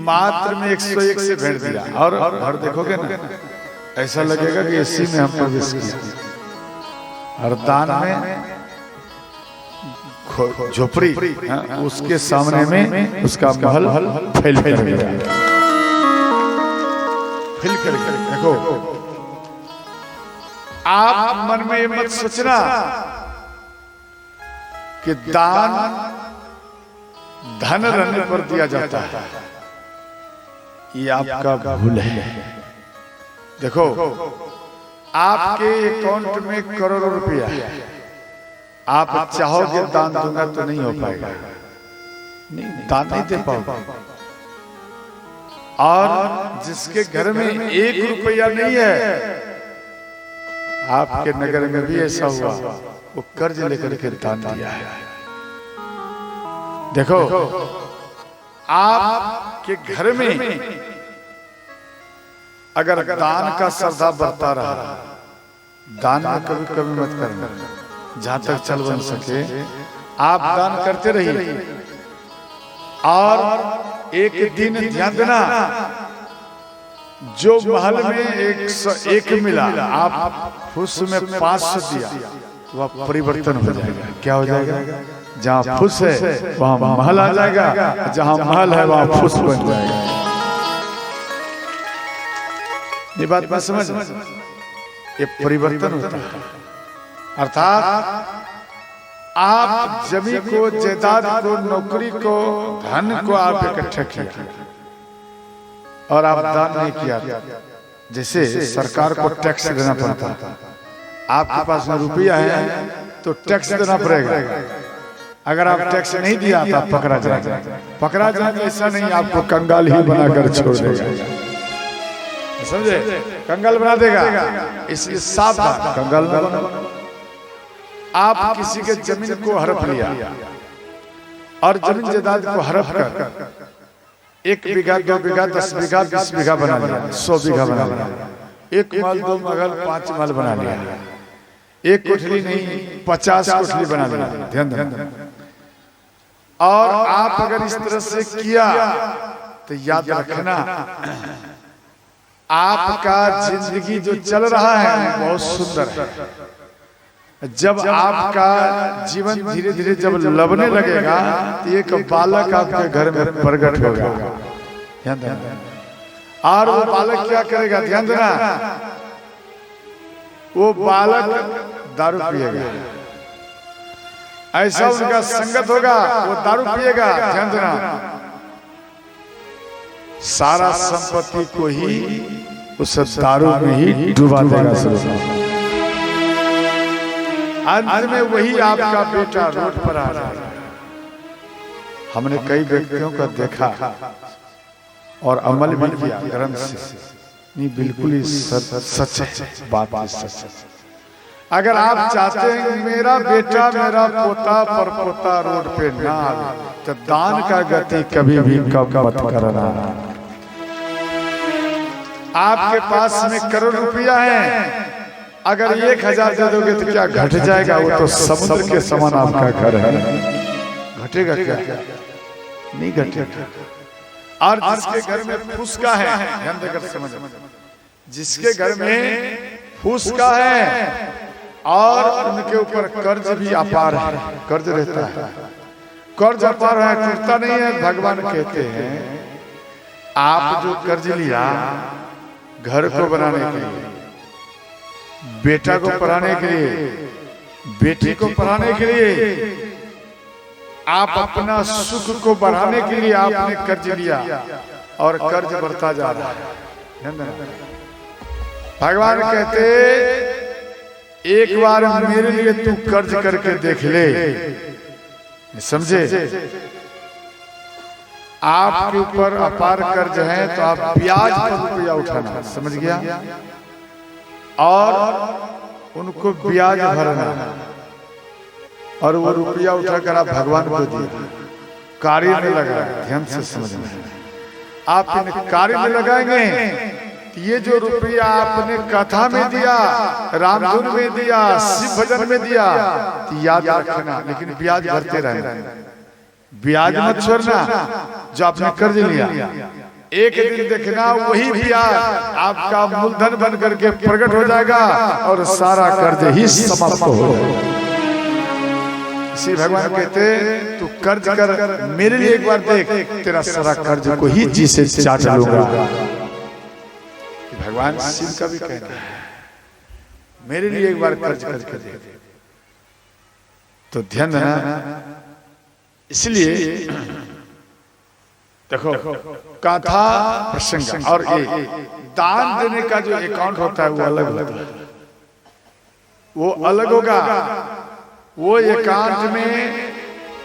मात्र में 101 से भेंट दिया। और देखोगे ना, ऐसा लगेगा कि इसी में हम प्रवेश किया। और दान में झोपड़ी, उसके सामने में उसका महल फैल कर गया। फैल कर देखो, आप मन में ये मत सोचना कि दान धन रहने पर दिया जाता है, ये आपका भूल है। देखो, आपके अकाउंट में करोड़ों रुपया, आप चाहोगे दान दूंगा तो नहीं हो पाएगा, नहीं, दान नहीं दे पाओगे। और जिसके घर में 1 रुपया नहीं है, आपके नगर में भी ऐसा हुआ, वो कर्ज लेकर के दान दिया है। देखो, आपके घर में अगर दान का श्रद्धा बढ़ता रहा, दान में कभी कभी मत करना, जहां तक चल बन सके आप दान करते रहिए। और एक दिन ध्यान देना, जो महल में 101 मिला, आप उसमें 500 दिया, वह परिवर्तन हो जाएगा। क्या हो जाएगा? जहां फुस है वहां महल आ जाएगा, जहां महल है वहां फुस बन जाएगा। ये बात मैं समझ, ये परिवर्तन होता है। अर्थात आप जमीन को, जायदाद को, नौकरी को, धन को आप इकट्ठा किया और आप दान नहीं किया। जैसे सरकार को टैक्स देना पड़ता, आपके पास में रुपया है तो टैक्स देना पड़ेगा। अगर आप टैक्स नहीं दिया तो आप पकड़ा जाएगा। पकड़ा जाएगा ऐसा नहीं, आपको कंगाल ही बनाकर छोड़ देगा, समझे? कंगाल बना देगा, इसलिए सावधान, कंगाल ना बनो। आप किसी के जमीन को हड़प लिया और जमीन जायदाद को हड़प कर 1 बीघा, 2 बीघा, 10 बीघा, 20 बीघा बना लिया, 100 बीघा बना लिया, 1 महल, 2 महल, 5 महल बना लिया, 1 कोठली नहीं 50 कोठली बना लिया। ध्यान देना। और आप अगर इस तरह से किया तो याद रखना, आपका जिंदगी जो चल रहा है बहुत सुंदर है। जब आपका जीवन धीरे धीरे जब लबने लगेगा तो एक बालक आपके घर में प्रकट होगा। ध्यान देना। और वो बालक क्या करेगा? ध्यान देना, वो बालक दारू पिएगा, ऐसा उनका संगत होगा, वो दारू पिएगा। ध्यान देना, सारा संपत्ति को ही उस दारू में ही डुबा देगा। अंत में वही आपका बेटा रोड पर आ जाएगा। हमने कई व्यक्तियों को देखा और अमल भी किया ग्रंथ से, नहीं बिल्कुल ही सच है, बात सच है। अगर आप चाहते हैं मेरा बेटा, मेरा पोता परपोता रोड पे ना आवे, तो दान का गति कभी भी कम मत करना। आपके पास में करोड़ रुपया है, अगर 1000 दे दोगे तो क्या घट जाएगा? वो तो समुद्र के समान आपका घर है, घटेगा क्या? नहीं घटेगा। और जिसके घर में फूसका है, ध्यान देकर समझ, जिसके घर में फूसका है और उनके ऊपर कर्ज भी अपार है, कर्ज रहता है, कर्ज अपार है, टूटता नहीं है। भगवान कहते हैं आप जो कर्ज लिया घर को बनाने के लिए, बेटा को पढ़ाने के लिए, बेटी को पढ़ाने के लिए, आप अपना सुख को बढ़ाने के लिए आपने कर्ज लिया और कर्ज बढ़ता जा रहा है। भगवान कहते एक बार मेरे लिए तू कर्ज करके देख ले, समझे? आपके ऊपर अपार कर्ज है तो आप ब्याज पर रुपया उठाना, समझ गया? और उनको ब्याज भरना और वो रुपया उठाकर आप भगवान को दिए, कार्य में लगाए। ध्यान से समझना, आप इन कार्य में लगाएंगे, ये जो रुपया आपने कथा में दिया, रामधुन में दिया, शिव भजन में दिया, तो याद रखना, लेकिन ब्याज भरते रहना, ब्याज मत छोड़ना। जो आपने कर्ज लिया, एक दिन देखना वही ब्याज आपका मूलधन बन करके प्रकट हो जाएगा और सारा कर्ज ही समाप्त हो जाएगा। इसी भगवान कहते तू कर्ज कर, मेरे लिए एक बार देख, तेरा सारा कर्ज को ही जी से चाट लूंगा। भगवान शिव का भी कहना है, मेरे लिए एक बार कर्ज करके दे। तो ध्यान देना, इसलिए देखो कथा प्रसंग और ये दान देने का जो अकाउंट होता है वो अलग होता है, वो अलग होगा। वो अकाउंट में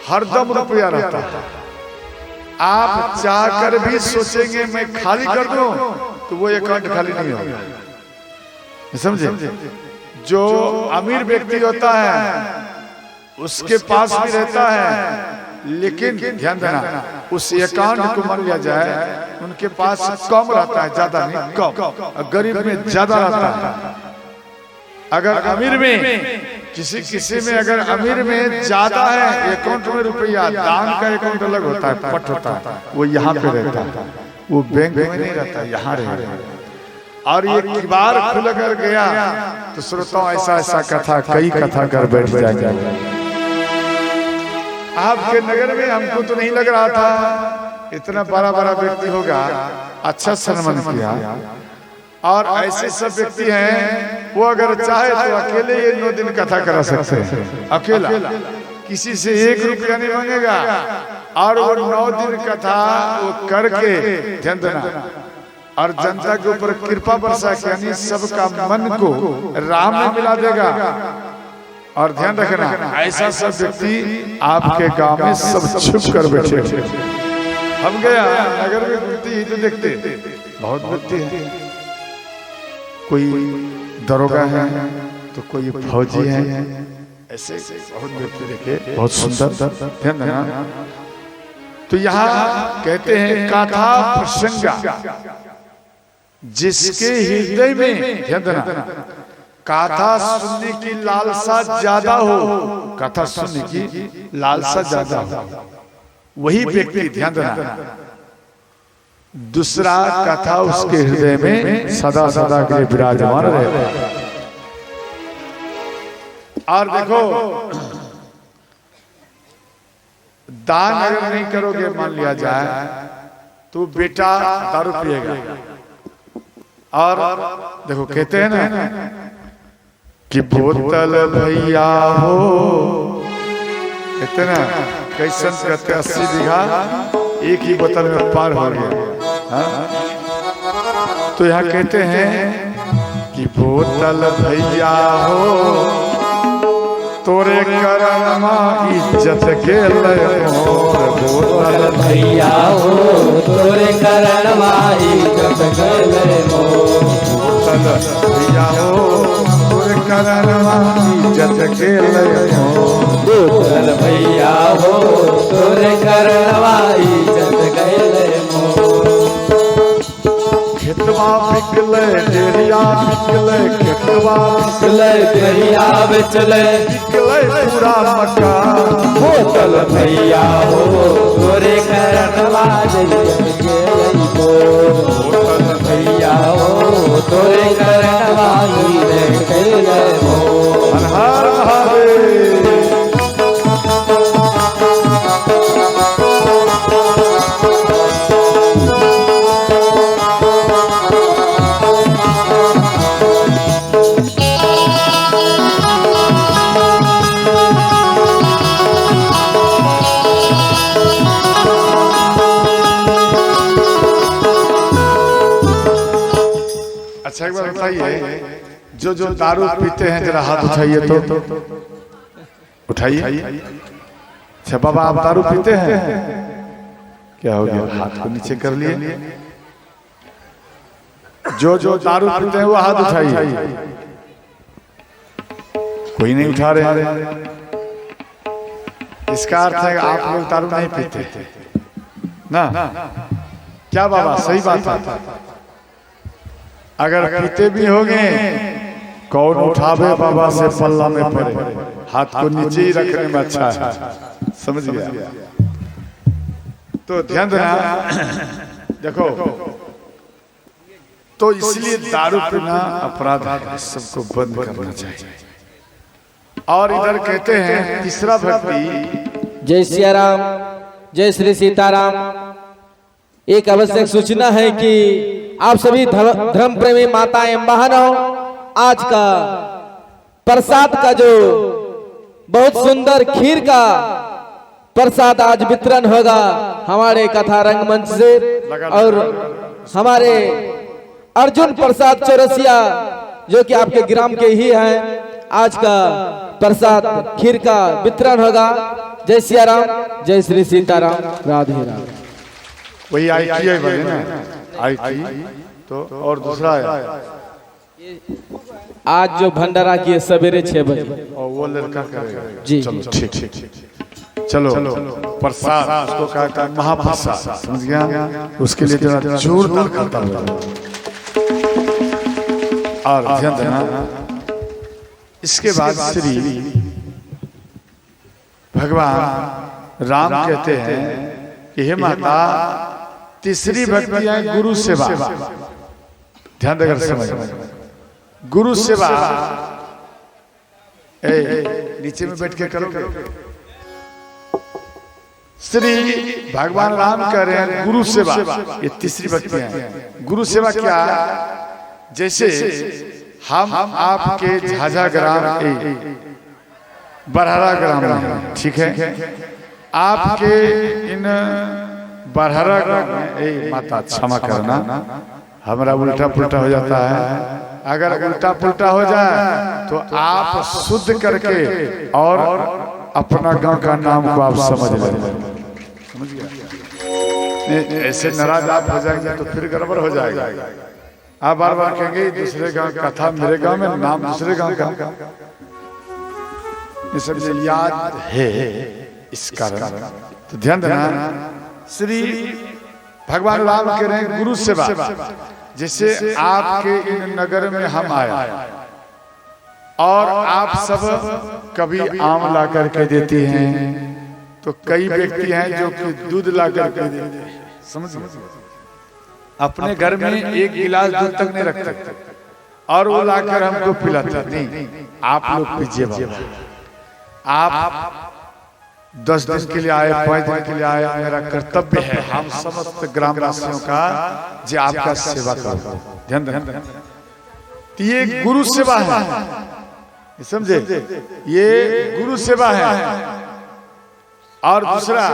हरदम रुपया रहता है। आप चाहकर भी सोचेंगे मैं खाली कर दूं तो वो अकाउंट खाली नहीं होगा। समझे? जो अमीर व्यक्ति होता है उसके पास भी रहता है, लेकिन ध्यान देना उस अकाउंट को मान लिया जाए उनके पास कम रहता है, ज्यादा नहीं, कम। गरीब में ज्यादा रहता है। अगर अमीर में किसी में अगर अमीर में ज्यादा है अकाउंट में रुपया, दान का अकाउंट अलग होता है, पट होता है, वो यहाँ पे रहता है, वो बैंक में नहीं रहता, यहाँ रहता है। और ये किबार खुल कर गया तो श्रोताओं ऐसा ऐसा कथा, कई कथा कर बैठ जाएंगे। आपके नगर में हमको तो नहीं लग रहा था इतना बड़ा बड़ा व्यक्ति होगा, अच्छा सम्मान किया। और ऐसे सब व्यक्ति हैं वो अगर चाहे तो अकेले ये 9 दिन कथा करा सकते हैं, अकेला, किसी से 1 रुपया नहीं मांगेगा और वो 9 दिन कथा वो करके, ध्यान देना, और जनता के ऊपर कृपा बरसा के, यानी सबका मन को राम में मिला देगा। और ध्यान रखना ऐसा सब व्यक्ति आपके गांव में सब छुप कर बैठे। हम गया नगर में घूमती ही तो देखते बहुत व्यक्ति है, कोई दरोगा है तो कोई फौजी है, ऐसे बहुत व्यक्ति देखे, बहुत सुंदर। ध्यान देना, तो यहाँ कहते हैं कथा प्रसंग जिसके हृदय में, ध्यान देना, कथा सुनने की लालसा ज्यादा हो, कथा सुनने की लालसा ज्यादा हो, वही व्यक्ति, ध्यान देना, दूसरा कथा उसके हृदय में सदा सदा के लिए विराजमान रहेगा। और देखो दान अगर नहीं करोगे, मान लिया जाए तो बेटा दारू पिएगा, और देखो कहते हैं ना कि बोतल भैया हो, कहते ना, कई संत कहते 80 बीघा एक ही बोतल में पार हो गया। तो यहाँ कहते हैं कि बोतल भैया हो तोरे करमा इज्जत गेलै मोर, बोतल
भैया हो तोरे करमा इज्जत गेलै मोर,
बोतल भैया हो तोरे करमा इज्जत गेलै मोर,
बोतल भैया हो तोरे करमा इज्जत गेलै मोर।
खेतवा बिकले डेरिया बिकले, खेतवा
बिकले डेरिया बेचले,
बिकले पूरा मकान,
बोतल भैया हो तोरे करमा इज्जत गेलै मोर, बोतल भैया हो तोरे करमा इज्जत गेलै मोर।
हर हर महादेव। अच्छा एक बार बताइए, जो जो दारू पीते हैं जरा हाथ उठाइए तो, उठाइए। अच्छा बाबा आप दारू पीते हैं? क्या हो गया? हाथ को नीचे कर लिए। जो जो दारू पीते हैं वो हाथ उठाइए। कोई नहीं उठा रहे। इसका अर्थ है आप लोग दारू नहीं पीते ना? क्या बाबा सही बात है? अगर पीते भी होंगे कौन उठावे बाबा से पल्ला में पड़े, हाथ को नीचे ही रखने में अच्छा है। समझ गया? तो ध्यान देना। देखो तो इसलिए दारू पीना अपराध है, सबको बंद करना चाहिए। और इधर कहते हैं तीसरा भक्ति,
जय सिया राम, जय श्री सीताराम। एक आवश्यक सूचना है कि आप सभी धर्म प्रेमी माता एवं बहनों, आज का प्रसाद का जो बहुत सुंदर खीर का प्रसाद आज वितरण होगा हमारे कथा रंगमंच से, और हमारे अर्जुन प्रसाद चौरसिया जो कि आपके ग्राम के ही हैं, आज का प्रसाद खीर का वितरण होगा। जय सिया राम, जय श्री सीताराम, राधे राधे।
वही ITI बने ना, IT तो और दूसरा है
आज जो भंडारा की सवेरे 6 बजे
और वो लड़का करेगा
जी।
चलो ठीक चलो प्रसाद उसको कहता है महाप्रसाद, समझ गया? उसके लिए जरा जोरदार करता हूँ। और ध्यान देना, इसके बाद श्री भगवान राम कहते हैं कि हे माता, तीसरी भक्ति है गुरु सेवा। ध्यान देकर समझ, गुरु सेवा नीचे में बैठ के करोगे। श्री भगवान राम कह रहे हैं गुरु सेवा, ये तीसरी भक्ति है। गुरु सेवा क्या है? जैसे हम आपके झाझा ग्राम बरहरा ग्राम में, ठीक है, आपके इन बरहरा ग्राम में, माता क्षमा करना हमारा उल्टा पुल्टा हो जाता है, अगर उल्टा पुल्टा हो जाए तो आप शुद्ध करके और अपना गांव का नाम को आप समझ लें। ऐसे नाराज आप हो जाएंगे तो फिर गड़बड़ हो जाएगा। आप बार बार कहेंगे दूसरे गांव का था, मेरे गांव में नाम दूसरे गांव का, ये सब याद है इस कारण। तो ध्यान देना, श्री भगवान राम कह रहे हैं गुरु सेवा। जैसे आपके इन नगर में हम आए और आप सब कभी आम ला करके देती हैं, तो कई व्यक्ति हैं जो कि दूध ला करके देते हैं। समझ अपने घर में एक गिलास दूध तक नहीं रखते और वो लाकर हमको पिलाते। नहीं, आप लोग पीजिए बाबा। आप 10 दिन के लिए आए, 5 दिन के लिए आए, मेरा कर्तव्य है हम समस्त ग्रामवासियों का जो आपका सेवा करो। ध्यान देना, ये गुरु सेवा है, समझे? ये गुरु सेवा है। और दूसरा,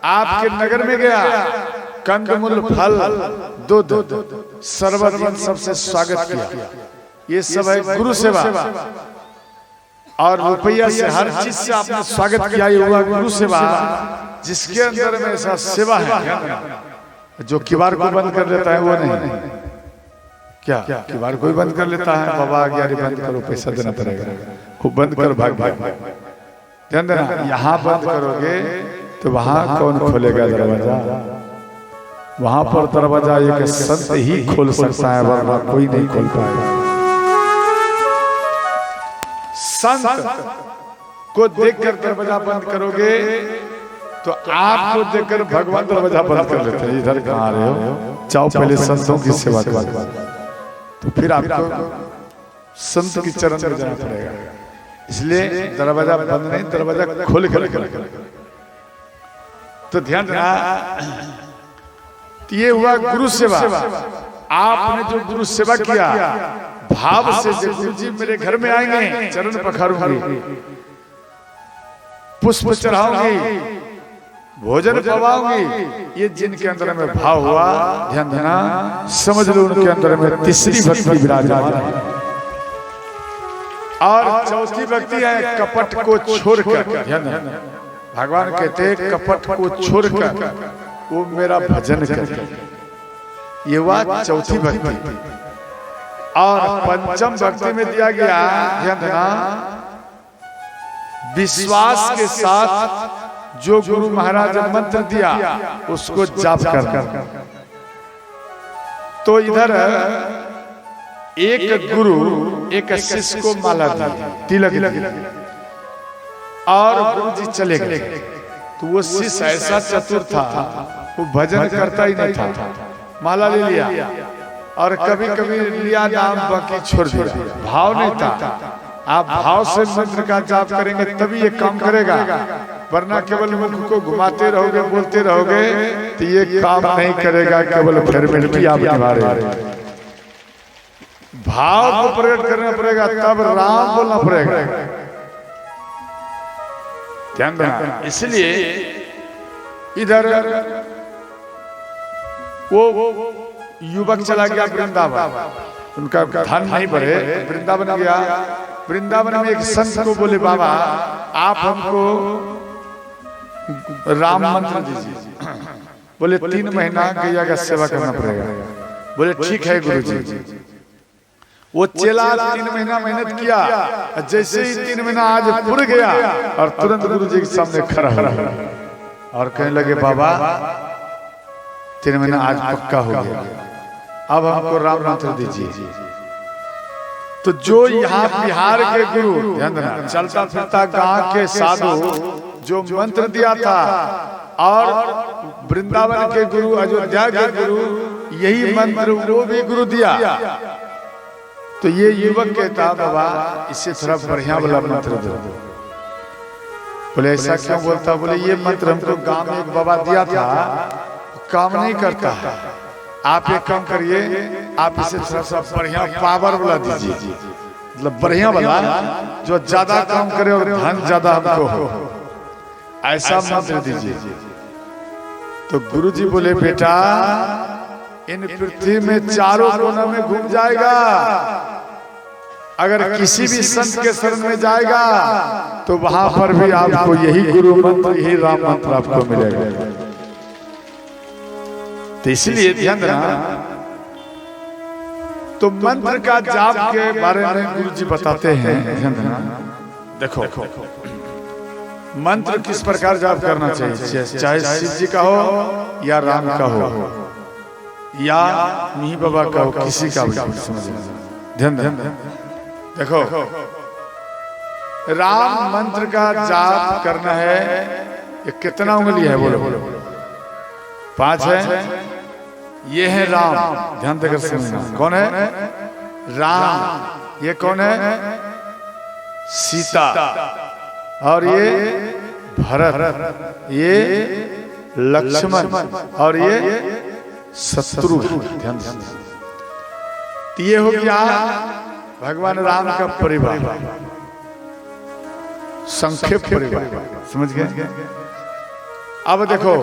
आपके नगर में गया, कंदमूल फल दो सर्वधर्म सबसे स्वागत किया, ये सब है गुरु सेवा। और रुपया से हर चीज से आपने स्वागत किया, ये हुआ गुरु सेवा। जिसके अंदर में ऐसा सेवा है, जो किवाड़ को बंद कर लेता है वो नहीं। क्या किवाड़ कोई बंद कर लेता है? बाबा आ गया, बंद करो, पैसा देना पड़ेगा, वो बंद करो, भाग। ध्यान देना, यहाँ बंद करोगे तो वहां कौन खोलेगा दरवाजा? वहां पर दरवाजा एक संत ही खोल सकता है, वरना कोई नहीं खोल पाएगा। संत को देखकर दरवाजा बंद करोगे तो आपको देखकर भगवान दरवाजा बंद कर लेते हैं। इधर कहाँ आ रहे हो, जाओ पहले संतों की सेवा करो। तो फिर आपको संत की चरण में जाना पड़ेगा। इसलिए दरवाजा बंद नहीं, दरवाजा खोल कर। तो ध्यान देना, ये हुआ गुरु सेवा। आपने जो गुरु सेवा किया भाव से, गुरु जी मेरे घर में आएंगे, चरण पखारूंगी, पुष्प चढ़ाऊंगी, भोजन पवाऊंगी, ये जिनके अंदर में भाव हुआ, ध्यान देना, समझ लो उनके अंदर में तीसरी भक्ति विराजमान है। और चौथी भक्ति है कपट को छोड़कर। ध्यान देना, भगवान कहते हैं कपट को छोड़कर वो मेरा भजन कर। ये हुआ चौथी भक्ति। और पंचम भक्ति में दिया गया, ध्यान देना, विश्वास के साथ जो गुरु महाराज ने मंत्र दिया उसको जाप कर। तो इधर एक गुरु एक शिष्य को माला दी, तिलक दी, और गुरु जी चले गए। तो वो शिष्य ऐसा चतुर था, वो भजन करता ही नहीं था, माला ले लिया और कभी कभी लिया नाम बाकी छोड़ दिया। भाव नहीं था। आप भाव से मंत्र का जाप करेंगे तभी ये काम करेगा, वरना केवल मुख को घुमाते रहोगे, बोलते रहोगे तो ये काम नहीं करेगा। केवल फॉर्मेलिटी आप निभा रहे हैं। भाव को प्रकट करना पड़ेगा, तब राम बोलना पड़ेगा। ध्यान देना। इसलिए इधर वो युवक चला गया वृंदावन, उनका धन नहीं बढ़े, वृंदावन गया। वृंदावन में एक संत को बोले, बाबा आप हमको राम मंत्र दीजिए। बोले 3 महीना गैया का सेवा करना पड़ेगा। बोले ठीक है गुरु जी। वो चेला 3 महीना मेहनत किया, जैसे ही 3 महीना आज पूरा गया और तुरंत गुरु जी के सामने खड़ा हो और कहने लगे, बाबा 3 महीना आज पक्का हो गया, अब हमको राम मंत्र दीजिए। तो जो यहाँ बिहार के गुरु, ध्यान देना, चलता फिरता गांव के साधु जो मंत्र दिया था, और वृंदावन के गुरु, अयोध्या के गुरु, यही मंत्र वो भी गुरु दिया। तो ये युवक कहता, बाबा इससे थोड़ा बढ़िया वाला मंत्र दो। बोले ऐसा क्यों बोलता? बोले ये मंत्र हमको गांव में एक बाबा दिया था, काम नहीं करता, आप एक काम करिए, आप इसे थोड़ा सा बढ़िया पावर वाला दीजिए, मतलब बढ़िया वाला जो ज्यादा काम करे और धन ज्यादा हमको हो, ऐसा मंत्र दीजिए। तो गुरुजी बोले, बेटा इन पृथ्वी में चारों कोनों में घूम जाएगा, अगर किसी भी संत के शरण में जाएगा तो वहां पर भी आपको यही गुरु मंत्र, यही राम मंत्र आपको मिलेगा। तो इसलिए ध्यान देना। तो मंत्र का जाप के बारे में गुरु जी बताते हैं, ध्यान देना। देखो मंत्र किस प्रकार जाप करना चाहिए, चाहे शिव जी का हो या राम का हो या मिही बाबा का हो, किसी का भी समझना। ध्यान देना। देखो राम मंत्र का जाप करना है, ये कितना उंगली है? बोलो 5 है। ये है राम, ध्यान देकर सुनना। कौन है? राम। ये कौन है? सीता। और ये भरत, ये लक्ष्मण, और ये शत्रुघ्न। ध्यान देना। ये हो गया भगवान राम का परिवार, संक्षेप परिवार, समझ गए? अब देखो,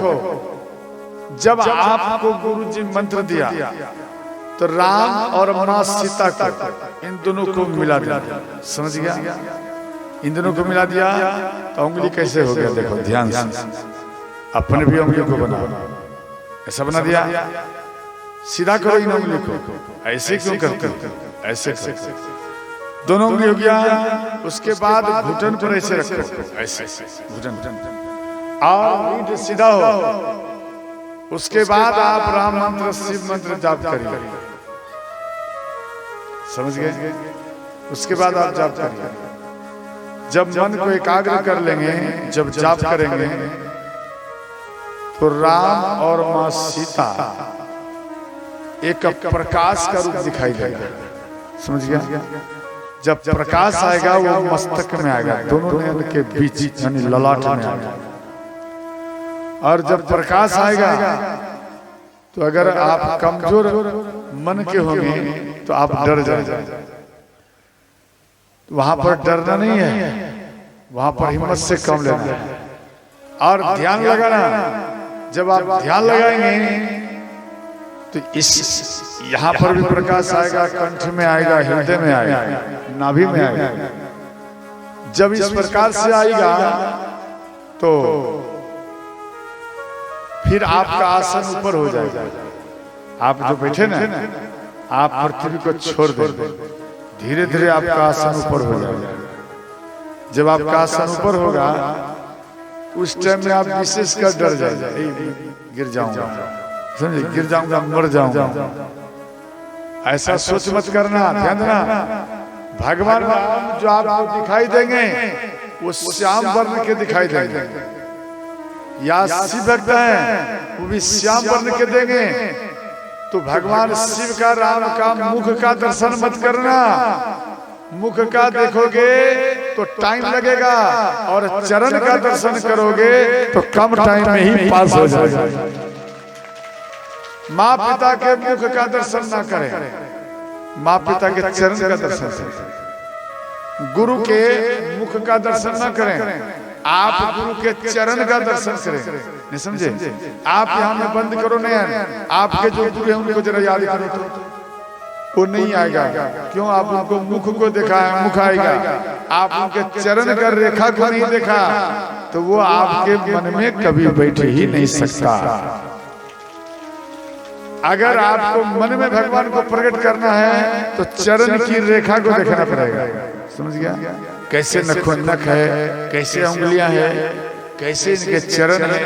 जब आपको गुरु जी मंत्र दिया तो राम और मां सीता को, इन दोनों को मिला दिया, समझ गया? इन दोनों को मिला दिया तो उंगली कैसे हो गया? देखो ध्यान से, अपने भी उंगली को बनाओ, ऐसा बना दिया। सीधा करो इन उंगली को, ऐसे क्यों करते हो? ऐसे करो, दोनों उंगली हो गया। उसके बाद घुटन पर ऐसे रखो, ऐसे घुटन, और सीधा हो। उसके बाद आप राम मंत्र, शिव मंत्र जाप करिए, समझ गए? उसके बाद आप जाप करिए। जब मन को एकाग्र कर लेंगे, जब जाप करेंगे, तो राम और मां सीता एक प्रकाश का रूप दिखाई देगा, समझ गया? जब प्रकाश आएगा वो मस्तक में आएगा, दोनों नयन के बीच, यानी ललाट में आएगा। और जब प्रकाश आएगा तो अगर आप कमजोर मन के होंगे तो आप डर जाएंगे। वहां पर डरना नहीं है, वहां पर हिम्मत से काम लेना है और ध्यान लगाना। जब आप ध्यान लगाएंगे तो इस यहाँ पर भी प्रकाश आएगा, कंठ में आएगा, हृदय में आएगा, नाभि में आएगा। जब इस प्रकार से आएगा तो फिर आपका आसन ऊपर हो जाएगा। आप जो बैठे ना, आप पृथ्वी को छोड़ देंगे, धीरे धीरे आपका आसन ऊपर हो जाएगा। जब आपका आसन ऊपर होगा उस टाइम में आप विशेष कर डर जाएंगे, गिर जाऊंगा, समझे, गिर जाऊंगा, मर जाऊंगा। ऐसा सोच मत करना, ध्यान देना। भगवान राम जो आपको दिखाई देंगे वो श्याम वर्ण के दिखाई देंगे, या शिव भक्त है वो भी श्याम वर्ण के देंगे। तो भगवान शिव का, राम का मुख का दर्शन मत करना। मुख का देखोगे तो टाइम लगेगा, और चरण का दर्शन करोगे तो कम टाइम में ही पास हो जाएगा। माँ पिता के मुख का दर्शन ना करें, माँ पिता के चरण का दर्शन करें। गुरु के मुख का दर्शन ना करें, आप गुरु के चरण का दर्शन करें। नहीं समझे? आप यहाँ में बंद करो नहीं, आपके जो गुरु हैं उनको जरा याद करो तो वो नहीं आएगा। क्यों? आप उनको मुख को देखा है, मुख आएगा। आप उनके चरण का रेखा को नहीं देखा तो वो आपके मन में कभी बैठ ही नहीं सकता। अगर आपको मन में भगवान को प्रकट करना है तो चरण की रेखा को देखना पड़ेगा। समझ गया? कैसे नख है, कैसे उंगलियां है, कैसे इनके चरण है,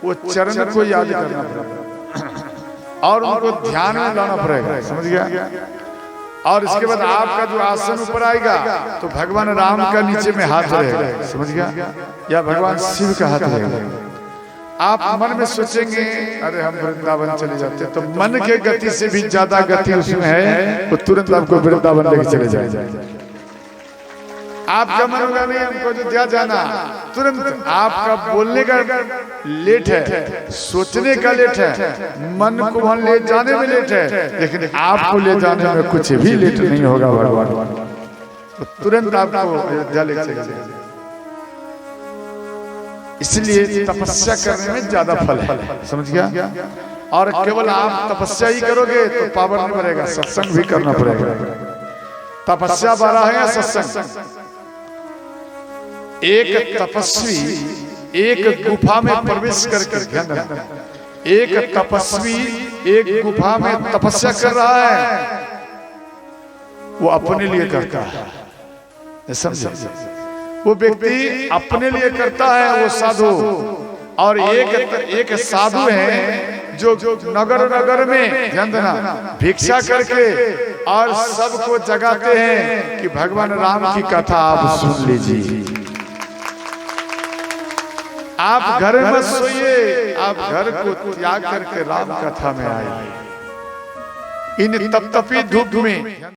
वो चरण को याद करना पड़ेगा और उनको ध्यान में लाना पड़ेगा। समझ गया? और इसके बाद आपका जो आसन ऊपर आएगा तो भगवान राम का नीचे में हाथ रहेगा। समझ गया? या भगवान शिव का हाथ रहेगा। आप मन में सोचेंगे अरे हम वृंदावन चले जाते, तो मन के गति से भी ज्यादा गति उसमें है, वो तुरंत आपको वृंदावन लेके चले जाएगा। आपका मन होगा नहीं हमको अयोध्या जाना, तुरंत आपका बोलने का लेट है, सोचने का लेट है, मन को वहां ले जाने में लेट है, लेकिन आपको ले जाने में कुछ भी लेट नहीं होगा भगवान, तो तुरंत आपको अयोध्या ले चले जाएंगे। इसलिए तपस्या करने में ज्यादा फल है। समझ गया? और केवल आप तपस्या ही करोगे तो पावर नहीं बढ़ेगा, सत्संग भी करना पड़ेगा। तपस्या बड़ा है या सत्संग? एक तपस्वी एक गुफा में प्रवेश करके, ध्यान रखना, एक तपस्वी एक गुफा में तपस्या कर रहा है, वो अपने लिए करता है। समझे? वो व्यक्ति अपने लिए करता है, वो साधु। और एक साधु है जो नगर नगर में, ध्यान देना, भिक्षा करके और सबको जगाते हैं कि भगवान राम की कथा आप सुन लीजिए। आप घर में सोइए, आप घर को त्याग करके राम कथा में आए। इन तपतपी धूप में